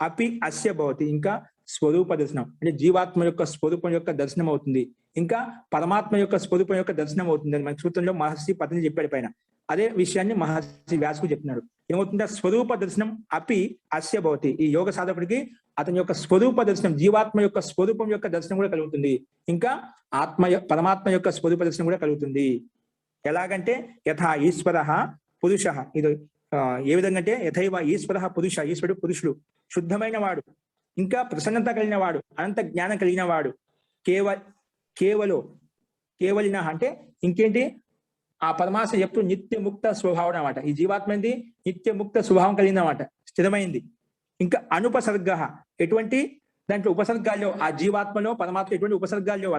అపి అస్య భవతి, ఇంకా స్వరూప దర్శనం అంటే జీవాత్మ యొక్క స్వరూపం యొక్క దర్శనం అవుతుంది, ఇంకా పరమాత్మ యొక్క స్వరూపం యొక్క దర్శనం అవుతుంది అని మన సూత్రంలో మహర్షి పతంజలి చెప్పాడు పైన. అదే విషయాన్ని మహర్షి వ్యాసుకు చెప్తున్నాడు. ఏమవుతుంటే స్వరూప దర్శనం అపి అస్య భవతి, ఈ యోగ సాధకుడికి అతని యొక్క స్వరూప దర్శనం జీవాత్మ యొక్క స్వరూపం యొక్క దర్శనం కూడా కలుగుతుంది, ఇంకా పరమాత్మ యొక్క స్వరూప దర్శనం కూడా కలుగుతుంది. ఎలాగంటే యథా ఈశ్వర పురుష, ఇది ఏ విధంగా అంటే యథైవ ఈశ్వర పురుష, ఈశ్వరుడు పురుషుడు శుద్ధమైన వాడు, ఇంకా ప్రసన్నత కలిగిన వాడు, అనంత జ్ఞానం కలిగిన వాడు, కేవలిన అంటే ఇంకేంటి ఆ పరమాత్మ ఎప్పుడు నిత్య ముక్త స్వభావం అన్నమాట. ఈ జీవాత్మ ఏంటి నిత్య ముక్త స్వభావం కలిగిందన్నమాట, స్థిరమైంది. ఇంకా అనుపసర్గ, ఎటువంటి దాంట్లో ఉపసర్గాల్లో ఆ జీవాత్మలో పరమాత్మ ఎటువంటి ఉపసర్గాల్లో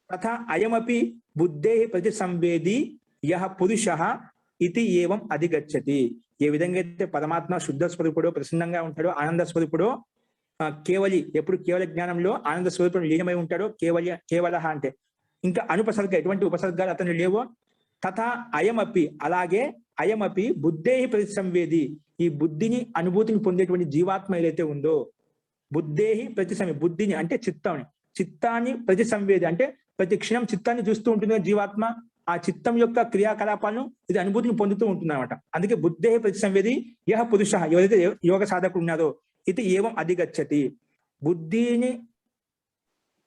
తథా అయమపి బుద్ధే ప్రతి సంవేది యహ పురుష ఇది ఏవం అధిగచ్చతి. ఏ విధంగా అయితే పరమాత్మ శుద్ధ స్వరూపుడో ప్రసన్నంగా ఉంటాడో ఆనంద స్వరూపుడో కేవలి ఎప్పుడు కేవల జ్ఞానంలో ఆనంద స్వరూపుడు లీనమై ఉంటాడో కేవల అంటే ఇంకా అనుపసర్గ ఎటువంటి ఉపసర్గాలు అతను లేవో తథా అయమపి అలాగే అయమపి బుద్ధే ప్రతి సంవేది ఈ బుద్ధిని అనుభూతిని పొందేటువంటి జీవాత్మ ఏదైతే ఉందో బుద్ధేహి ప్రతి సంవేది బుద్ధిని అంటే చిత్తాన్ని ప్రతి సంవేది అంటే ప్రతి క్షణం చిత్తాన్ని చూస్తూ ఉంటుంది జీవాత్మ. ఆ చిత్తం యొక్క క్రియాకలాపాలను ఇది అనుభూతిని పొందుతూ ఉంటుంది అనమాట. అందుకే బుద్ధే ప్రతి సంవేది యహ పురుష, ఎవరైతే యోగ సాధకుడు ఉన్నారో ఇది ఏవం అధిగచ్చతి. బుద్ధిని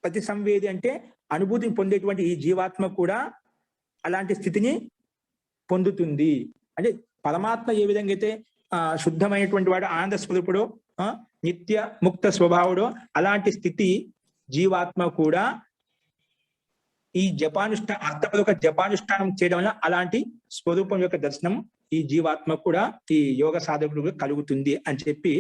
ప్రతి సంవేది అంటే అనుభూతిని పొందేటువంటి ఈ జీవాత్మ కూడా అలాంటి స్థితిని పొందుతుంది. అంటే పరమాత్మ ఏ విధంగా అయితే శుద్ధమైనటువంటి వాడు ఆనంద స్వరూపుడు నిత్య ముక్త స్వభావుడు అలాంటి స్థితి జీవాత్మ కూడా ఈ అర్థపూర్వక జపానుష్ఠానం చేయడం వల్ల అలాంటి స్వరూపం యొక్క దర్శనం ఈ జీవాత్మ కూడా ఈ యోగ సాధకుడు కలుగుతుంది అని చెప్పి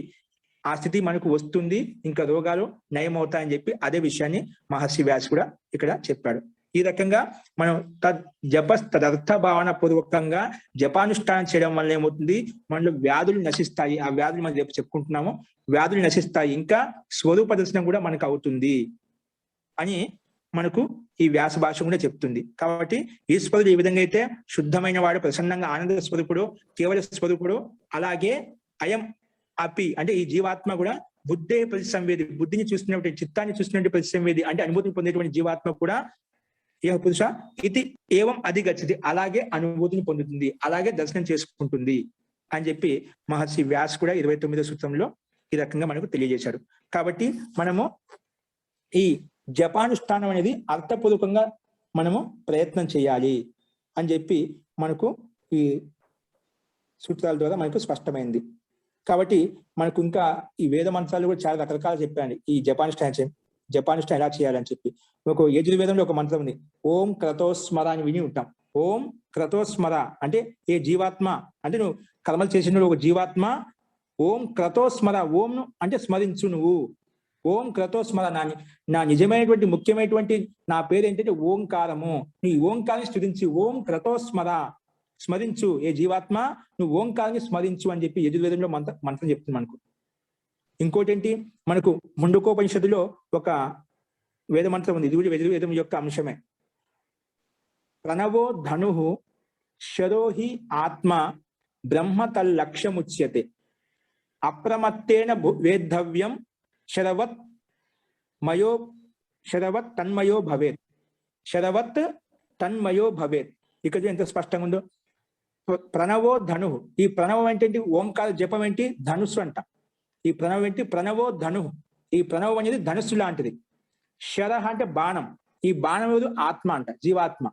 ఆ స్థితి మనకు వస్తుంది, ఇంకా రోగాలు నయమవుతాయని చెప్పి అదే విషయాన్ని మహర్షి వ్యాస్ కూడా ఇక్కడ చెప్పాడు. ఈ రకంగా మనం తదర్థ భావన పూర్వకంగా జపానుష్ఠానం చేయడం వల్ల ఏమవుతుంది మనలో వ్యాధులు నశిస్తాయి. ఆ వ్యాధులు మనం రేపు చెప్పుకుంటున్నాము, వ్యాధులు నశిస్తాయి, ఇంకా స్వరూప దర్శనం కూడా మనకు అవుతుంది అని మనకు ఈ వ్యాస భాష కూడా చెప్తుంది. కాబట్టి ఈశ్వరుడు ఏ విధంగా అయితే శుద్ధమైన వాడు ప్రసన్నంగా ఆనంద స్వరూపుడు కేవల స్వరూపుడు అలాగే అయం అపి అంటే ఈ జీవాత్మ కూడా బుద్ధే ప్రతి సంవేది బుద్ధిని చూస్తున్నటువంటి చిత్తాన్ని చూస్తున్నటువంటి ప్రతి సంవేది అంటే అనుభూతిని పొందేటువంటి జీవాత్మ కూడా ఏ పురుష ఇది ఏవం అధిగచ్చతి అలాగే అనుభూతిని పొందుతుంది, అలాగే దర్శనం చేసుకుంటుంది అని చెప్పి మహర్షి వ్యాస్ కూడా 29వ సూత్రంలో ఈ రకంగా మనకు తెలియజేశాడు. కాబట్టి మనము ఈ జపానుష్ఠానం అనేది అర్థపూర్వకంగా మనము ప్రయత్నం చేయాలి అని చెప్పి మనకు ఈ సూత్రాల ద్వారా మనకు స్పష్టమైంది. కాబట్టి మనకు ఇంకా ఈ వేద మంత్రాలు కూడా చాలా రకరకాలు చెప్పాయండి ఈ జపానుష్ఠానం ఎలా చేయాలని చెప్పి. ఒక యజుర్వేదంలో ఒక మంత్రం ఉంది, ఓం క్రతోస్మర అని విని ఉంటాం. ఓం క్రతోస్మర అంటే ఏ జీవాత్మ అంటే నువ్వు కర్మలు చేసిన ఒక జీవాత్మ ఓం క్రతోస్మర ఓంను అంటే స్మరించు నువ్వు. ఓం క్రతోస్మర నా నిజమైనటువంటి ముఖ్యమైనటువంటి నా పేరు ఏంటంటే ఓంకారము, నీ ఓంకారాన్ని స్తుతించి ఓం క్రతోస్మర స్మరించు ఏ జీవాత్మ నువ్వు ఓంకారాన్ని స్మరించు అని చెప్పి యజుర్వేదంలో మంత్రం చెప్తుంది మనకు. ఇంకోటి ఏంటి మనకు ముండకోపనిషత్తులో ఒక వేద మంత్రం ఉంది, ఇది కూడా యజుర్వేదం యొక్క అంశమే. ప్రణవో ధను శరోహి ఆత్మ బ్రహ్మ తల్లక్ష్యముచ్యతే అప్రమత్తేన వేద్ధవ్యం శరవత్ తన్మయో భవేత్ శరవత్ తన్మయో భవేత్. ఇక్కడ ఎంత స్పష్టంగా ఉందో. ప్రణవో ధను, ఈ ప్రణవం ఏంటి ఓంకార జపం ఏంటి ధనుస్సు అంట. ఈ ప్రణవం ఏంటి ప్రణవో ధను, ఈ ప్రణవం అనేది ధనుస్సు లాంటిది. శరహ అంటే బాణం, ఈ బాణం ఆత్మ అంట జీవాత్మ.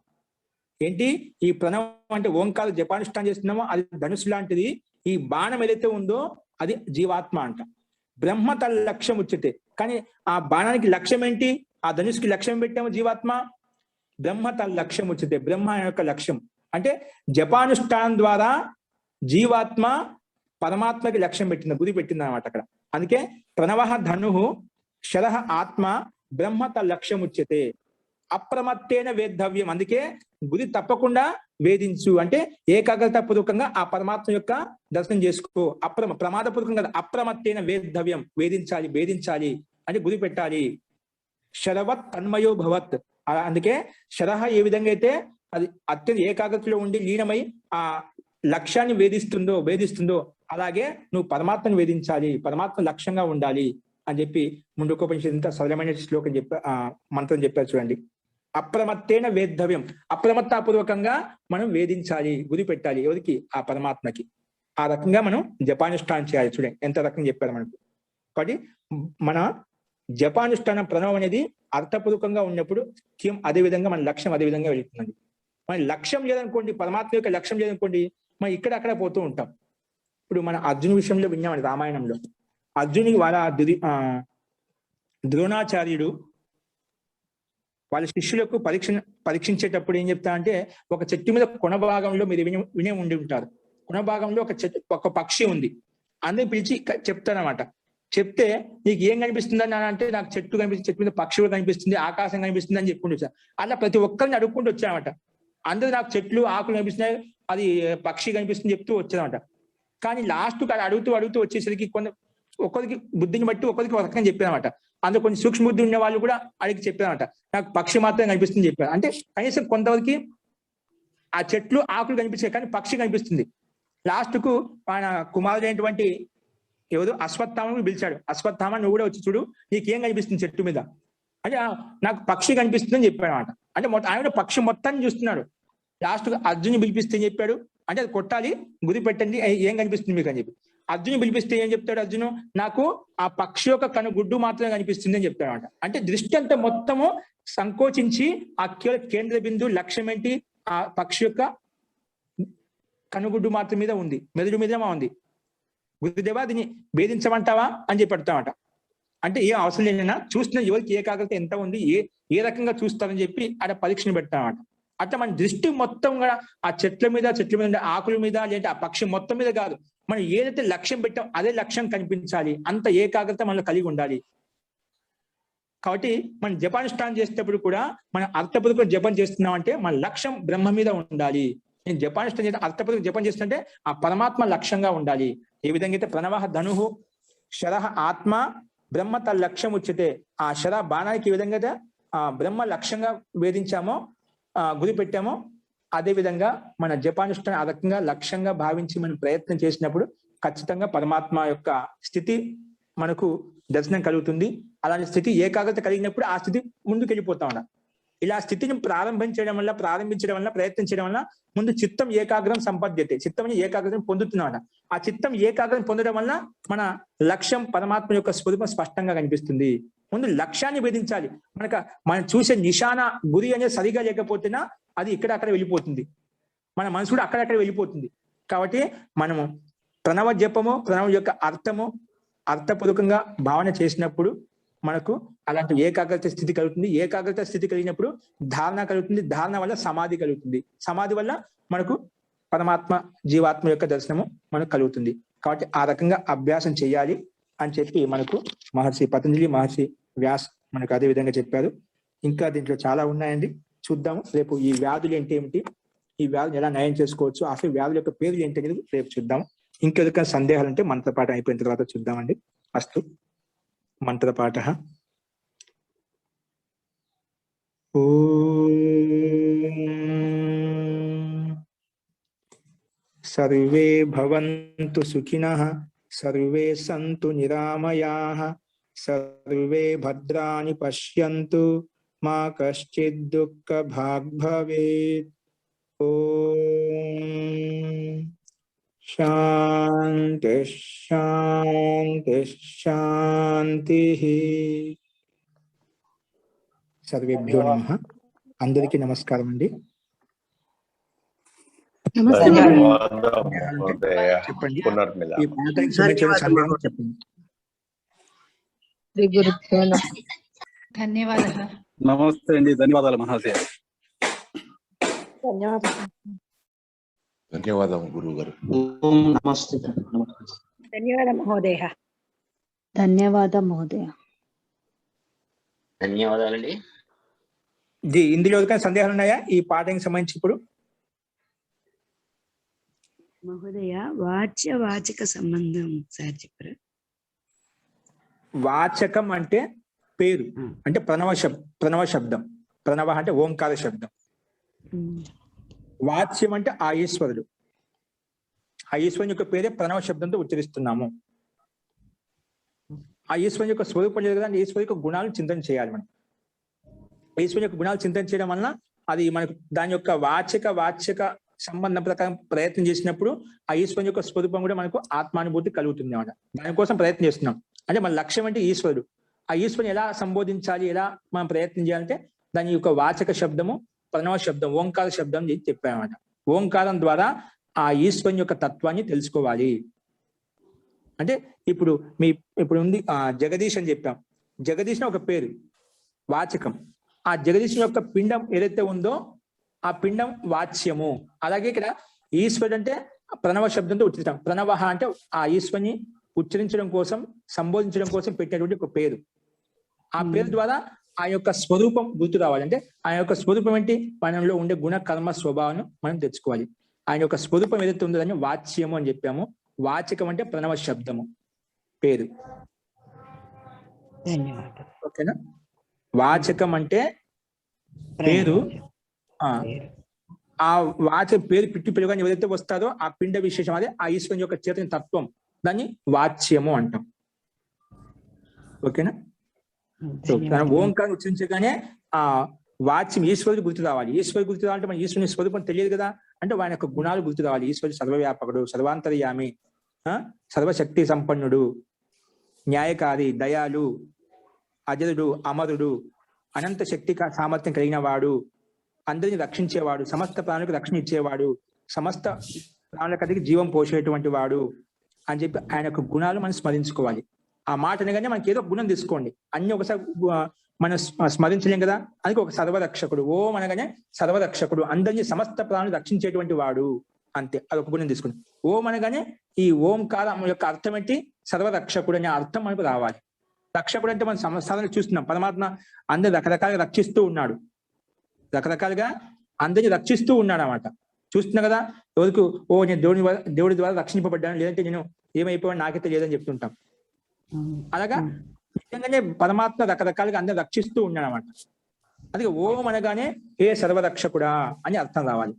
ఏంటి ఈ ప్రణవం అంటే ఓంకార జపానుష్ఠానం చేస్తున్నామో అది ధనుస్సు లాంటిది, ఈ బాణం ఏదైతే ఉందో అది జీవాత్మ అంట. బ్రహ్మ తన లక్ష్యం ఉచ్యతే, కానీ ఆ బాణానికి లక్ష్యం ఏంటి, ఆ ధనుస్సుకి లక్ష్యం పెట్టాము జీవాత్మ. బ్రహ్మ తన లక్ష్యం ఉచ్యతే, బ్రహ్మ యొక్క లక్ష్యం అంటే జపానుష్ఠానం ద్వారా జీవాత్మ పరమాత్మకి లక్ష్యం పెట్టింది, గురి పెట్టింది అనమాట అక్కడ. అందుకే ప్రణవ ధను శరహ ఆత్మ బ్రహ్మ తన లక్ష్యం ఉచ్యతే అప్రమత్తేన వేద్ధవ్యం. అందుకే గురి తప్పకుండా వేధించు అంటే ఏకాగ్రత పూర్వకంగా ఆ పరమాత్మ యొక్క దర్శనం చేసుకో. ప్రమాదపూర్వకంగా అప్రమత్తైన వేద్ధవ్యం, వేధించాలి అంటే గురి పెట్టాలి. శరవత్ తన్మయో భవత్, అందుకే శరహ ఏ విధంగా అయితే అది అత్యంత ఏకాగ్రతలో ఉండి లీనమై ఆ లక్ష్యాన్ని వేధిస్తుందో అలాగే నువ్వు పరమాత్మను వేధించాలి, పరమాత్మ లక్ష్యంగా ఉండాలి అని చెప్పి ముందుకోపనిషత్తు సరళమైన శ్లోకం మంత్రం చెప్పారు చూడండి. అప్రమత్తైన వేద్ధవ్యం, అప్రమత్తాపూర్వకంగా మనం వేధించాలి, గురి పెట్టాలి. ఎవరికి? ఆ పరమాత్మకి. ఆ రకంగా మనం జపానుష్ఠానం చేయాలి. చూడండి ఎంత రకంగా చెప్పారు మనకు. కాబట్టి మన జపానుష్ఠానం ప్రణవం అనేది అర్థపూర్వకంగా ఉన్నప్పుడు అదే విధంగా మన లక్ష్యం అదే విధంగా వెళుతుందండి. మన లక్ష్యం లేదనుకోండి, పరమాత్మ యొక్క లక్ష్యం లేదనుకోండి, మనం ఇక్కడక్కడ పోతూ ఉంటాం. ఇప్పుడు మన అర్జున విషయంలో విన్నామండి రామాయణంలో. అర్జునికి వాళ్ళ ద్రోణాచార్యుడు వాళ్ళ శిష్యులకు పరీక్షించేటప్పుడు ఏం చెప్తా అంటే, ఒక చెట్టు మీద కొన భాగంలో మీరు వినే ఉండి ఉంటారు. కొన భాగంలో ఒక పక్షి ఉంది. అందరిని పిలిచి చెప్తానమాట. చెప్తే నీకు ఏం కనిపిస్తుంది అని అంటే, నాకు చెట్టు కనిపిస్తుంది, చెట్టు మీద పక్షి కూడా కనిపిస్తుంది, ఆకాశం కనిపిస్తుంది అని చెప్పుకుంటూ వచ్చా. అలా ప్రతి ఒక్కరిని అడుక్కుంటూ వచ్చానమాట. అందరూ నాకు చెట్లు ఆకులు కనిపిస్తున్నాయి, అది పక్షి కనిపిస్తుంది చెప్తూ వచ్చానమాట. కానీ లాస్ట్ అడుగుతూ వచ్చేసరికి ఒక్కరికి బుద్ధిని బట్టి ఒక్కరికి ఒక రకంగా చెప్పానమాట. అందులో కొన్ని సూక్ష్మ బుద్ధి ఉన్న వాళ్ళు కూడా అడిగి చెప్పారన్నమాట, నాకు పక్షి మాత్రం కనిపిస్తుంది చెప్పారు. అంటే కనీసం కొంతవరకు ఆ చెట్లు ఆకులు కనిపించాయి కానీ పక్షి కనిపిస్తుంది. లాస్ట్ కు ఆయన కుమారుడైనటువంటి ఎవరు అశ్వత్థామను పిలిచాడు. అశ్వత్థామ నువ్వు కూడా వచ్చి చూడు, నీకేం కనిపిస్తుంది చెట్టు మీద అంటే, నాకు పక్షి కనిపిస్తుంది అని చెప్పాడు అనమాట. అంటే ఆయన పక్షి మొత్తాన్ని చూస్తున్నాడు. లాస్ట్ అర్జున్ని పిలిపిస్తే ఏం చెప్పాడు అంటే, అది కొట్టాలి, గురి పెట్టండి, ఏం కనిపిస్తుంది మీకు అని చెప్పి. అర్జును పిలిపిస్తే ఏం చెప్తాడు అర్జును, నాకు ఆ పక్షి యొక్క కనుగుడ్డు మాత్రమే కనిపిస్తుంది అని చెప్తాడు అనమాట. అంటే దృష్టి అంతా మొత్తము సంకోచించి ఆ కేంద్ర బిందు లక్ష్యం ఏంటి, ఆ పక్షి యొక్క కనుగుడ్డు మాత్రం మీద ఉంది, మెదడు మీద ఉంది. గురుదేవా దీన్ని భేదించమంటావా అని చెప్పి పెడతామట. అంటే ఏ అవసరం లేదైనా చూస్తున్న ఎవరికి ఏకాగ్రత ఎంత ఉంది, ఏ రకంగా చూస్తారని చెప్పి అక్కడ పరీక్షను పెడతామట. అట్లా మన దృష్టి మొత్తం కూడా ఆ చెట్ల మీద ఆకుల మీద లేదంటే ఆ పక్షి మొత్తం మీద కాదు, మనం ఏదైతే లక్ష్యం పెట్టాం అదే లక్ష్యం కనిపించాలి. అంత ఏకాగ్రత మనలో కలిగి ఉండాలి. కాబట్టి మనం జపానుష్ఠానం చేసేటప్పుడు కూడా మనం అర్థపూర్వక జపం చేస్తున్నాం అంటే మన లక్ష్యం బ్రహ్మ మీద ఉండాలి. నేను జపానుష్ఠానం చేస్తే అర్థపూర్వక జపం చేస్తుంటే ఆ పరమాత్మ లక్ష్యంగా ఉండాలి. ఏ విధంగా అయితే ప్రణవ ధనుహు శరః ఆత్మ బ్రహ్మ తల్ లక్ష్యం ఉచ్యతే, ఆ శర బాణానికి ఏ విధంగా ఆ బ్రహ్మ లక్ష్యంగా వేధించామో గురి పెట్టామో అదే విధంగా మన జపానుష్ఠానం ఆ రకంగా లక్ష్యంగా భావించి మనం ప్రయత్నం చేసినప్పుడు ఖచ్చితంగా పరమాత్మ యొక్క స్థితి మనకు దర్శనం కలుగుతుంది. అలాంటి స్థితి ఏకాగ్రత కలిగినప్పుడు ఆ స్థితి ముందుకు వెళ్ళిపోతా ఉన్నాం. ఇలా స్థితిని ప్రారంభించడం వల్ల ప్రయత్నం చేయడం వల్ల ముందు చిత్తం ఏకాగ్రం సంపద్యతే, చిత్తం ఏకాగ్రతను పొందుతున్నాడు. ఆ చిత్తం ఏకాగ్రం పొందడం వల్ల మన లక్ష్యం పరమాత్మ యొక్క స్వరూపం స్పష్టంగా కనిపిస్తుంది. ముందు లక్ష్యాన్ని భేదించాలి. మనం చూసే నిశాన గురి అనేది సరిగా లేకపోతేనా అది ఇక్కడక్కడ వెళ్ళిపోతుంది, మన మనసు కూడా అక్కడక్కడ వెళ్ళిపోతుంది. కాబట్టి మనము ప్రణవ జపము, ప్రణవం యొక్క అర్థపూర్వకంగా భావన చేసినప్పుడు మనకు అలాంటి ఏకాగ్రత స్థితి కలుగుతుంది. ఏకాగ్రత స్థితి కలిగినప్పుడు ధారణ కలుగుతుంది. ధారణ వల్ల సమాధి కలుగుతుంది. సమాధి వల్ల మనకు పరమాత్మ జీవాత్మ యొక్క దర్శనము మనకు కలుగుతుంది. కాబట్టి ఆ రకంగా అభ్యాసం చేయాలి అని చెప్పి మనకు పతంజలి మహర్షి వ్యాస్ మనకు అదే విధంగా చెప్పారు. ఇంకా దీంట్లో చాలా ఉన్నాయండి, చూద్దాము రేపు. ఈ వ్యాధులు ఏంటి, ఈ వ్యాధులు ఎలా నయం చేసుకోవచ్చు, అసలు వ్యాధుల యొక్క పేర్లు ఏంటి అనేది రేపు చూద్దాం. ఇంకెదైనా సందేహాలు ఉంటే మంత్రపాఠం అయిపోయిన తర్వాత చూద్దామండి. అస్తు మంత్రపాఠ. సర్వే భవంతు సుఖినః, సర్వే సంతు నిరామయాః, సర్వే భద్రాణి పశ్యంతు, మా కశ్చిద్ దుఃఖభాగ్ భవేత్. ఓం శాంతి శాంతి శాంతి. సర్వేభ్యో నమః. అందరికీ నమస్కారం అండి. చెప్పండి, ఈ పాఠానికి సంబంధించిన సందేహం చెప్పండి. ధన్యవాదాలు. నమస్తే అండి, ధన్యవాదాలు మహాశయ. ధన్యవాదం గురువు గారు. నమస్తే. ధన్యవాద మహోదయ. ధన్యవాద మహోదయ. ధన్యవాదాలండి. ఇందులో ఎవరికైనా సందేహాలు ఉన్నాయా ఈ పాఠానికి సంబంధించి? ఇప్పుడు మహోదయ వాచ్య వాచక సంబంధం సార్ చెప్పారు. వాచకం అంటే పేరు, అంటే ప్రణవ శబ్దం. ప్రణవ అంటే ఓంకార శబ్దం. వాచ్యం అంటే ఆ ఈశ్వరుడు. ఆ ఈశ్వరుని యొక్క పేరే ప్రణవ శబ్దంతో ఉచ్చరిస్తున్నాము. ఆ ఈశ్వరుని యొక్క స్వరూపం లేదు కదా, ఈశ్వరు యొక్క గుణాలు చింతన చేయాలి మనం. ఈశ్వరుని యొక్క గుణాలు చింతన చేయడం వలన అది మనకు దాని యొక్క వాచక సంబంధం ప్రకారం ప్రయత్నం చేసినప్పుడు ఆ ఈశ్వరుని యొక్క స్వరూపం కూడా మనకు ఆత్మానుభూతి కలుగుతుంది అన్నమాట. దానికోసం ప్రయత్నం చేస్తున్నాం. అంటే మన లక్ష్యం అంటే ఈశ్వరుడు. ఆ ఈశ్వరుని ఎలా సంబోధించాలి, ఎలా మనం ప్రయత్నం చేయాలంటే దాని యొక్క వాచక శబ్దము ప్రణవ శబ్దం, ఓంకార శబ్దం చెప్పామన్నమాట. ఓంకారం ద్వారా ఆ ఈశ్వరుని యొక్క తత్వాన్ని తెలుసుకోవాలి. అంటే ఇప్పుడు ఉంది జగదీష్ అని చెప్పాం. జగదీష్ ఒక పేరు, వాచకం. ఆ జగదీష్ యొక్క పిండం ఏదైతే ఉందో ఆ పిండం వాచ్యము. అలాగే ఇక్కడ ఈశ్వరుడు అంటే ప్రణవ శబ్దంతో ఉచ్చరిస్తాం. ప్రణవ అంటే ఆ ఈశ్వరుని ఉచ్చరించడం కోసం, సంబోధించడం కోసం పెట్టినటువంటి ఒక పేరు. ఆ పేరు ద్వారా ఆ యొక్క స్వరూపం గుర్తు రావాలి. అంటే ఆ యొక్క స్వరూపం ఏంటి, మనలో ఉండే గుణ కర్మ స్వభావాన్ని మనం తెచ్చుకోవాలి. ఆయన యొక్క స్వరూపం ఏదైతే ఉందో దాన్ని వాచ్యము అని చెప్పాము. వాచకం అంటే ప్రణవ శబ్దము, పేరు. ధన్యవాదాలు. ఓకేనా? వాచకం అంటే పేరు. ఆ వాచక పేరు పిట్టి పిలుగా ఎవరైతే వస్తారో ఆ పిండ విశేషం, అదే ఆ ఈశ్వరుని యొక్క చేతని తత్వం, దాన్ని వాచ్యము అంటాం. ఓకేనా? ఓంకారం ఉచ్చరించగానే ఆ వాచ్యం ఈశ్వరుడు గుర్తు రావాలి. ఈశ్వరుడు గుర్తు రావాలంటే మన ఈశ్వరుని స్వరూపం తెలియదు కదా, అంటే ఆయన యొక్క గుణాలు గుర్తు రావాలి. ఈశ్వరుడు సర్వవ్యాపకుడు, సర్వాంతర్యామి, సర్వశక్తి సంపన్నుడు, న్యాయకారి, దయాలు, అజరుడు, అమరుడు, అనంత శక్తి సామర్థ్యం కలిగిన వాడు, అందరిని రక్షించేవాడు, సమస్త ప్రాణులకు రక్షణ ఇచ్చేవాడు, సమస్త ప్రాణుల కదికి జీవం పోసేటువంటి వాడు అని చెప్పి ఆయన యొక్క గుణాలు మనం స్మరించుకోవాలి. ఆ మాట అనగానే మనకి ఏదో గుణం తీసుకోండి. అన్ని ఒకసారి మనం స్మరించలేం కదా, అందుకే ఒక సర్వరక్షకుడు. ఓం అనగానే సర్వరక్షకుడు, అందరినీ సమస్త ప్రాణులు రక్షించేటువంటి వాడు, అంతే. అదొక గుణం తీసుకోండి. ఓం అనగానే ఈ ఓంకారం యొక్క అర్థం ఏంటి, సర్వరక్షకుడు అనే అర్థం మనకు రావాలి. రక్షకుడు అంటే మనం సంవత్సరాలు చూస్తున్నాం, పరమాత్మ అందరిని రకరకాలుగా రక్షిస్తూ ఉన్నాడు. రకరకాలుగా అందరినీ రక్షిస్తూ ఉన్నాడు అన్నమాట. చూస్తున్నా కదా, ఎవరికి నేను దేవుడి ద్వారా రక్షింపబడ్డాను, లేదంటే నేను ఏమైపోయాను నాకే తెలియదని చెప్తుంటాం. అలాగా నిజంగానే పరమాత్మ రకరకాలుగా అందరిని రక్షిస్తూ ఉన్నాడు అన్నమాట. అది ఓం అనగానే హే సర్వరక్షకుడా అని అర్థం రావాలి.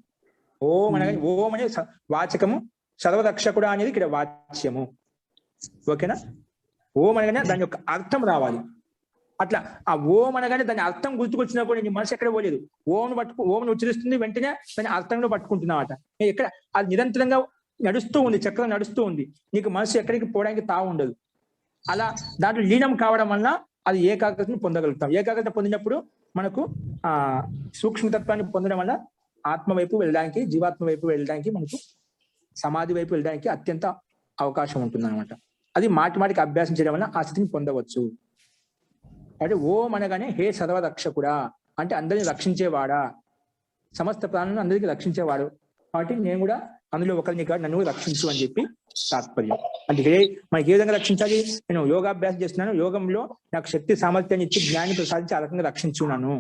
ఓం అనగానే ఓం అనే వాచకము, సర్వరక్షకుడా అనేది ఇక్కడ వాచ్యము. ఓకేనా? ఓం అనగానే దాని యొక్క అర్థం రావాలి. అట్లా ఆ ఓం అనగానే దాని అర్థం గుర్తుకొచ్చినప్పుడు నీ మనసు ఎక్కడ పోలేదు. ఓంను ఉచ్చరిస్తుంది, వెంటనే దాని అర్థంలో పట్టుకుంటున్నావట. ఎక్కడ అది నిరంతరంగా నడుస్తూ ఉంది, చక్రం నడుస్తూ ఉంది, నీకు మనసు ఎక్కడికి పోవడానికి తావు ఉండదు. అలా దాంట్లో లీనం కావడం వల్ల అది ఏకాగ్రతను పొందగలుగుతాం. ఏకాగ్రత పొందినప్పుడు మనకు సూక్ష్మతత్వాన్ని పొందడం వల్ల ఆత్మ వైపు వెళ్ళడానికి, జీవాత్మ వైపు వెళ్ళడానికి, మనకు సమాధి వైపు వెళ్ళడానికి అత్యంత అవకాశం ఉంటుంది అనమాట. అది మాటికి అభ్యాసం చేయడం వల్ల ఆ స్థితిని పొందవచ్చు. అంటే ఓం అనగానే హే సర్వరక్షకుడా అంటే అందరిని రక్షించేవాడా, సమస్త ప్రాణులను అందరికీ రక్షించేవాడు. కాబట్టి నేను కూడా అందులో ఒకరిని కాదు, నన్ను రక్షించు అని చెప్పి తాత్పర్యం. అంటే మనకి ఏ విధంగా రక్షించాలి, నేను యోగాభ్యాసం చేస్తున్నాను, యోగంలో నాకు శక్తి సామర్థ్యాన్ని ఇచ్చి జ్ఞాన్ని ప్రసాదించి ఆ రకంగా రక్షించున్నాను.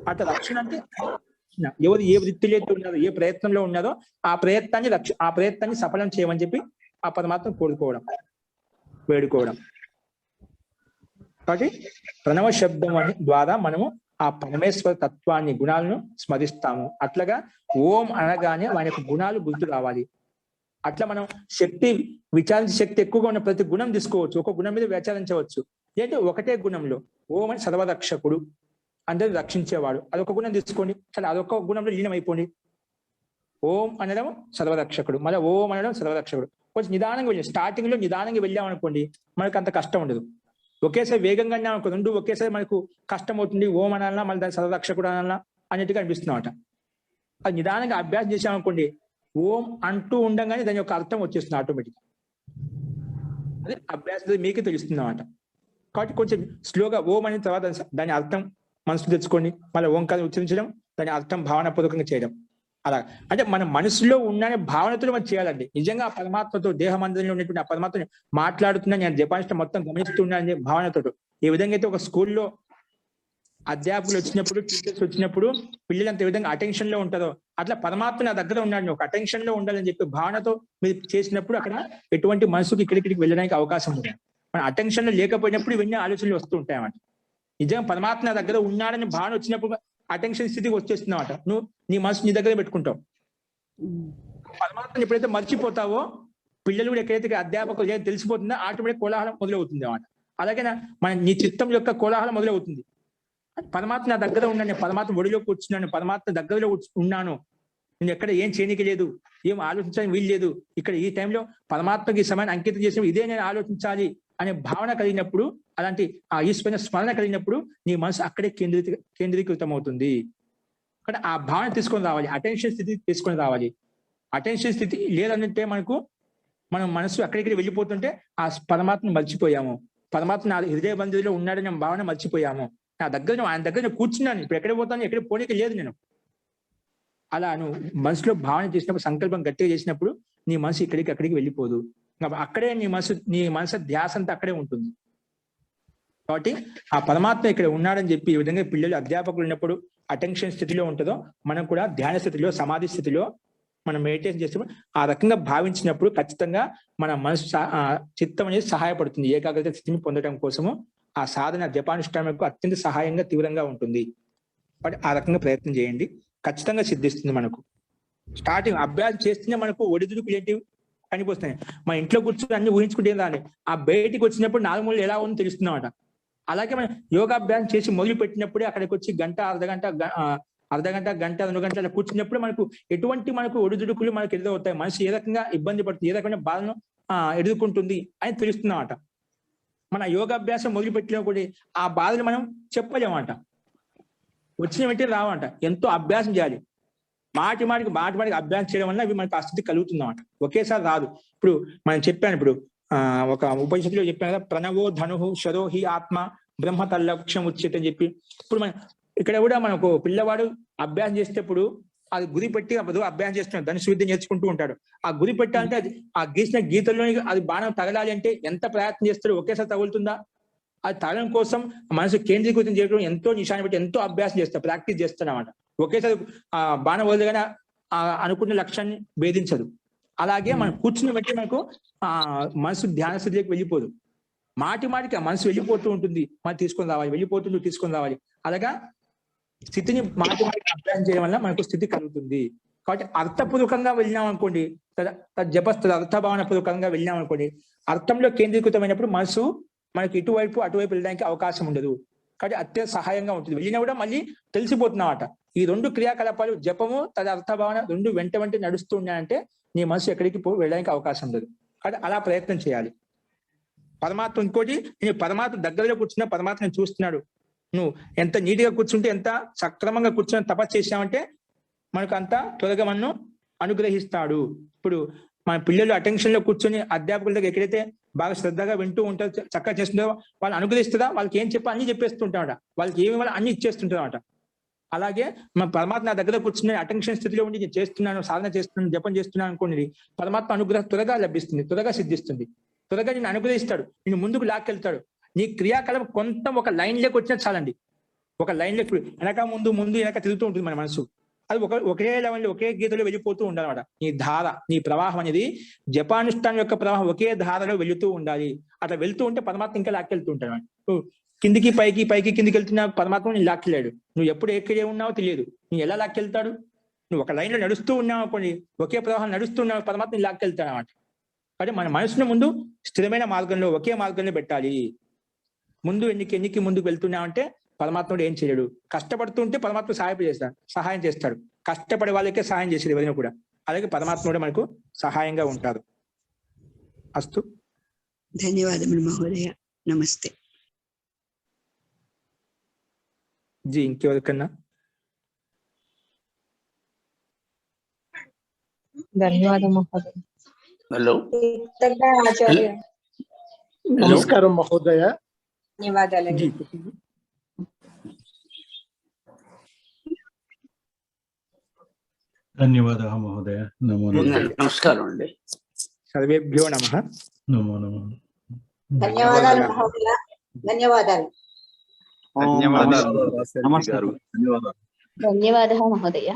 అట్లా రక్షణ అంటే ఎవరు ఏ వృత్తిలో ఉన్నారో, ఏ ప్రయత్నంలో ఉన్నారో ఆ ప్రయత్నాన్ని సఫలం చేయమని చెప్పి ఆ పరమాత్మ కోరుకోవడం, వేడుకోవడం. కాబట్టి ప్రణవ శబ్దం ద్వారా మనము ఆ పరమేశ్వర తత్వాన్ని, గుణాలను స్మరిస్తాము. అట్లాగా ఓం అనగానే ఆయన యొక్క గుణాలు గుర్తు రావాలి. అట్లా మనం విచారించే శక్తి ఎక్కువగా ఉన్న ప్రతి గుణం తీసుకోవచ్చు, ఒక గుణం మీద విచారించవచ్చు. ఏంటంటే ఒకటే గుణంలో ఓం అని సర్వరక్షకుడు, అందరిని రక్షించేవాడు, అదొక గుణం తీసుకోండి. సరే అదొక గుణంలో లీనం అయిపోండి. ఓం అనడం సర్వరక్షకుడు, మళ్ళీ ఓం అనడం సర్వరక్షకుడు. కొంచెం నిదానంగా వెళ్ళాం, స్టార్టింగ్ లో నిదానంగా వెళ్ళామనుకోండి మనకు అంత కష్టం ఉండదు. ఒకేసారి వేగంగా అనుకో, రెండు ఒకేసారి మనకు కష్టం అవుతుంది. ఓం అనాలన్నా మళ్ళీ దాని సర్వరక్షకుడు అనాలన్నా అన్నట్టుగా అనిపిస్తున్నమాట. అది నిదానంగా అభ్యాసం చేసామనుకోండి, ఓం అంటూ ఉండగానే దాని యొక్క అర్థం వచ్చేస్తుంది ఆటోమేటిక్. అదే అభ్యాసం మీకే తెలుస్తుంది అన్నమాట. కాబట్టి కొంచెం స్లోగా ఓం అనే తర్వాత దాని అర్థం మనసులో తెచ్చుకోండి, మళ్ళీ ఓంకారం ఉచ్చరించడం, దాని అర్థం భావనాపూర్వకంగా చేయడం. అలా అంటే మన మనసులో ఉన్న భావనతో మనం చేయాలండి. నిజంగా ఆ పరమాత్మతో, దేహమందరిలో ఉన్నటువంటి ఆ పరమాత్మని మాట్లాడుతున్నా, నేను జపానిస్ట్ మొత్తం గమనిస్తున్నానని భావనతో. ఏ విధంగా అయితే ఒక స్కూల్లో అధ్యాపకులు వచ్చినప్పుడు, టీచర్స్ వచ్చినప్పుడు పిల్లలు అంత విధంగా అటెన్షన్ లో ఉంటారో అట్లా పరమాత్మ నా దగ్గర ఉన్నాడు, ఒక అటెన్షన్ లో ఉండాలని చెప్పి భావనతో మీరు చేసినప్పుడు అక్కడ ఎటువంటి మనసుకి ఇక్కడికి వెళ్ళడానికి అవకాశం ఉంది. మన అటెన్షన్ లో లేకపోయినప్పుడు ఇవన్నీ ఆలోచనలు వస్తూ ఉంటాయి అన్నమాట. నిజంగా పరమాత్మ నా దగ్గర ఉన్నాడని భావన వచ్చినప్పుడు అటెన్షన్ స్థితికి వచ్చేస్తున్నావు. నువ్వు నీ మనసు నీ దగ్గర పెట్టుకుంటావు. పరమాత్మని ఎప్పుడైతే మర్చిపోతావో పిల్లలు కూడా ఎక్కడైతే అధ్యాపకులు తెలిసిపోతుందో ఆటోమేటిక్ కోలాహలం మొదలవుతుంది అన్నమాట. అలాగే మన నీ చిత్తం యొక్క కోలాహలం మొదలవుతుంది. పరమాత్మ నా దగ్గర ఉన్నాను, పరమాత్మ ఒడిలో కూర్చున్నాను, పరమాత్మ దగ్గరలో ఉన్నాను, నేను ఎక్కడ ఏం చేయనికి లేదు, ఏం ఆలోచించడానికి వీలు లేదు, ఇక్కడ ఈ టైంలో పరమాత్మకి సమయాన్ని అంకితం చేసిన ఇదే నేను ఆలోచించాలి అనే భావన కలిగినప్పుడు, అలాంటి ఆ ఈశ్వర స్మరణ కలిగినప్పుడు నీ మనసు అక్కడే కేంద్రీకృతం అవుతుంది. అక్కడ ఆ భావన తీసుకొని రావాలి, అటెన్షన్ స్థితి తీసుకొని రావాలి. అటెన్షన్ స్థితి లేదంటే మనం మనసు అక్కడికి వెళ్ళిపోతుంటే ఆ పరమాత్మను మర్చిపోయాము, పరమాత్మ నా హృదయ బంధువులో ఉన్నాడనే భావన మర్చిపోయాము. నా దగ్గర ఆయన దగ్గర కూర్చున్నాను, ఇప్పుడు ఎక్కడ పోతాను, ఎక్కడ పోనీకి లేదు నేను. అలా నువ్వు మనసులో భావన చేసినప్పుడు, సంకల్పం గట్టిగా చేసినప్పుడు నీ మనసు అక్కడికి వెళ్ళిపోదు. అక్కడే నీ మనసు ధ్యాస అంతా అక్కడే ఉంటుంది. కాబట్టి ఆ పరమాత్మ ఇక్కడ ఉన్నాడని చెప్పి ఈ విధంగా పిల్లలు అధ్యాపకులు ఉన్నప్పుడు అటెన్షన్ స్థితిలో ఉంటుందో మనం కూడా ధ్యాన స్థితిలో, సమాధి స్థితిలో మనం మెడిటేషన్ చేసినప్పుడు ఆ రకంగా భావించినప్పుడు ఖచ్చితంగా మన మనసు చిత్తం అనేది సహాయపడుతుంది. ఏకాగ్రత స్థితిని పొందడం కోసము ఆ సాధన జపానుష్ఠానంకు అత్యంత సహాయంగా తీవ్రంగా ఉంటుంది. కాబట్టి ఆ రకంగా ప్రయత్నం చేయండి, ఖచ్చితంగా సిద్ధిస్తుంది. మనకు స్టార్టింగ్ అభ్యాసం చేస్తేనే మనకు ఒడిదుడుకులు ఏంటివి కనిపిస్తున్నాయి. మన ఇంట్లో కూర్చొని అన్ని ఊహించుకుంటే దాన్ని ఆ బయటికి వచ్చినప్పుడు నాలుగు మూలలు ఎలా ఉందో తెలుస్తుందన్నమాట. అలాగే మనం యోగాభ్యాసం చేసి మొదలు పెట్టినప్పుడే అక్కడికి వచ్చి గంట, అర్ధగంట, 2 గంటల అలా కూర్చున్నప్పుడు మనకు ఒడిదుడుకులు మనకు ఎదురవుతాయి. మనసు ఏ రకంగా ఇబ్బంది పడుతుంది, ఏ రకమైన బాధను ఎదుర్కొంటుంది అని తెలుస్తుందన్నమాట. మన యోగాభ్యాసం మొదలుపెట్టినా కూడా ఆ బాధలు మనం చెప్పలేమంట, వచ్చిన వెంటనే రావంట. ఎంతో అభ్యాసం చేయాలి, మాటిమాటికి అభ్యాసం చేయడం వల్ల అవి మనకు ఆ స్థితి కలుగుతుందన్నమాట. ఒకేసారి రాదు. ఇప్పుడు మనం చెప్పాను, ఇప్పుడు ఒక ఉపనిషత్తులో చెప్పాను కదా, ప్రణవో ధను శరోహి ఆత్మ బ్రహ్మ తల్లక్ష్యం ఉచ్యత అని చెప్పి. ఇప్పుడు మనం ఇక్కడ కూడా మనకు పిల్లవాడు అభ్యాసం చేసేటప్పుడు అది గురి పెట్టి అభ్యాసం చేస్తున్నాడు, ధనుష్ విద్య నేర్చుకుంటూ ఉంటాడు. ఆ గురి పెట్టాలంటే అది ఆ గీసిన గీతల్లోని అది బాణం తగలాలి అంటే ఎంత ప్రయత్నం చేస్తాడు, ఒకేసారి తగులుతుందా? అది తగలడం కోసం మనసు కేంద్రీకృతం చేయడం ఎంతో నిశాన్ని పెట్టి ఎంతో అభ్యాసం చేస్తాడు, ప్రాక్టీస్ చేస్తాడు అన్నమాట. ఒకేసారి ఆ బాణం వదిలిగానే అనుకున్న లక్ష్యాన్ని భేదించదు. అలాగే మనం కూర్చుని బట్టి మనకు మనసు ధ్యాన స్థితిలోకి వెళ్ళిపోదు. మాటికి ఆ మనసు వెళ్ళిపోతూ ఉంటుంది, మనం తీసుకొని రావాలి, తీసుకొని రావాలి. అలాగా స్థితిని మాటిమాటికి అభ్యాసం చేయడం వల్ల మనకు స్థితి కలుగుతుంది. కాబట్టి అర్థపూర్వకంగా వెళ్ళినాం అనుకోండి, జపస్థ అర్థభావన పూర్వకంగా వెళ్ళినాం అనుకోండి, అర్థంలో కేంద్రీకృతమైనప్పుడు మనసు మనకి ఇటువైపు అటువైపు వెళ్ళడానికి అవకాశం ఉండదు. కాబట్టి అత్యంత సహాయంగా ఉంటుంది. వెళ్ళినా కూడా మళ్ళీ తెలిసిపోతున్నమాట. ఈ 2 క్రియాకలాపాలు, జపము అర్థభావన 2 వెంట నడుస్తూ ఉన్నాయంటే నీ మనసు ఎక్కడికి వెళ్ళడానికి అవకాశం ఉండదు. కాబట్టి అలా ప్రయత్నం చేయాలి. పరమాత్మ ఇంకోటి, నేను పరమాత్మ దగ్గరలో కూర్చున్నా పరమాత్మని చూస్తున్నాడు. నువ్వు ఎంత నీట్గా కూర్చుంటే, ఎంత సక్రమంగా కూర్చుని తపస్సు చేసామంటే మనకు అంత త్వరగా మనం అనుగ్రహిస్తాడు. ఇప్పుడు మన పిల్లలు అటెన్షన్ లో కూర్చొని అధ్యాపకుల దగ్గర ఎక్కడైతే బాగా శ్రద్ధగా వింటూ ఉంటారు, చక్కగా చేస్తుంటారో వాళ్ళు అనుగ్రహిస్తుందా, వాళ్ళకి ఏం చెప్పి అన్ని చెప్పేస్తుంటామట, వాళ్ళకి ఏమి వాళ్ళు అన్ని ఇచ్చేస్తుంటామట. అలాగే మన పరమాత్మ నా దగ్గర కూర్చుని అటెన్షన్ స్థితిలో ఉండి నేను చేస్తున్నాను, సాధన చేస్తున్నాను, జపం చేస్తున్నాను అనుకోండి, పరమాత్మ అనుగ్రహం త్వరగా లభిస్తుంది, త్వరగా సిద్ధిస్తుంది, త్వరగా నేను అనుగ్రహిస్తాడు, నేను ముందుకు లాక్కెళ్తాడు. నీ క్రియాకలం కొంత ఒక లైన్లోకి వచ్చినా చాలండి. ఒక లైన్లోకి వెనక ముందు వెనక తిరుగుతూ ఉంటుంది మన మనసు. అది ఒకే లెవెల్లో ఒకే గీతలో వెళ్ళిపోతూ ఉండాలన్నమాట. నీ ధార, నీ ప్రవాహం అనేది జపానుష్ఠానం యొక్క ప్రవాహం ఒకే ధారలో వెళుతూ ఉండాలి. అట్లా వెళ్తూ ఉంటే పరమాత్మ ఇంకా లాక్కెళ్తూ ఉంటాడు. కిందికి పైకి కిందికి వెళ్తున్నా పరమాత్మ నేను లాక్కెళ్ళాడు. నువ్వు ఎప్పుడు ఎక్కడే ఉన్నావో తెలియదు, నువ్వు ఎలా లాక్కెళ్తాడు? నువ్వు ఒక లైన్లో నడుస్తూ ఉన్నావు అనుకోండి, ఒకే ప్రవాహం నడుస్తూ ఉన్నావు, పరమాత్మ లాక్కెళ్తాడు అన్నమాట. కాబట్టి మన మనసును ముందు స్థిరమైన మార్గంలో, ఒకే మార్గంలో పెట్టాలి. ముందు ఎన్నికి ముందుకు వెళ్తున్నామంటే పరమాత్ముడు ఏం చేయడు. కష్టపడుతుంటే పరమాత్మ సహాయం చేస్తాడు. కష్టపడే వాళ్ళకే సహాయం చేసేది ఎవరైనా కూడా. అలాగే పరమాత్ముడు మనకు సహాయంగా ఉంటారు. అస్తు. ధన్యవాదములు మహోదయ. నమస్తే జీ. ఇంకెవరికన్నా? ధన్యవాదం మహోదయ. హలో, నమస్కారం మహోదయ. ధన్యవాదాలండి. ధన్యవాదాలు మహోదయ. నమో నమః. నమస్కారం అండి. సర్వేభ్యో నమః. నమో నమః. ధన్యవాదాలు మహోదయ. ధన్యవాదాలు. ధన్యవాదాలు రాజశేఖర్ గారు. ధన్యవాదాలు. ధన్యవాదः మहोदय.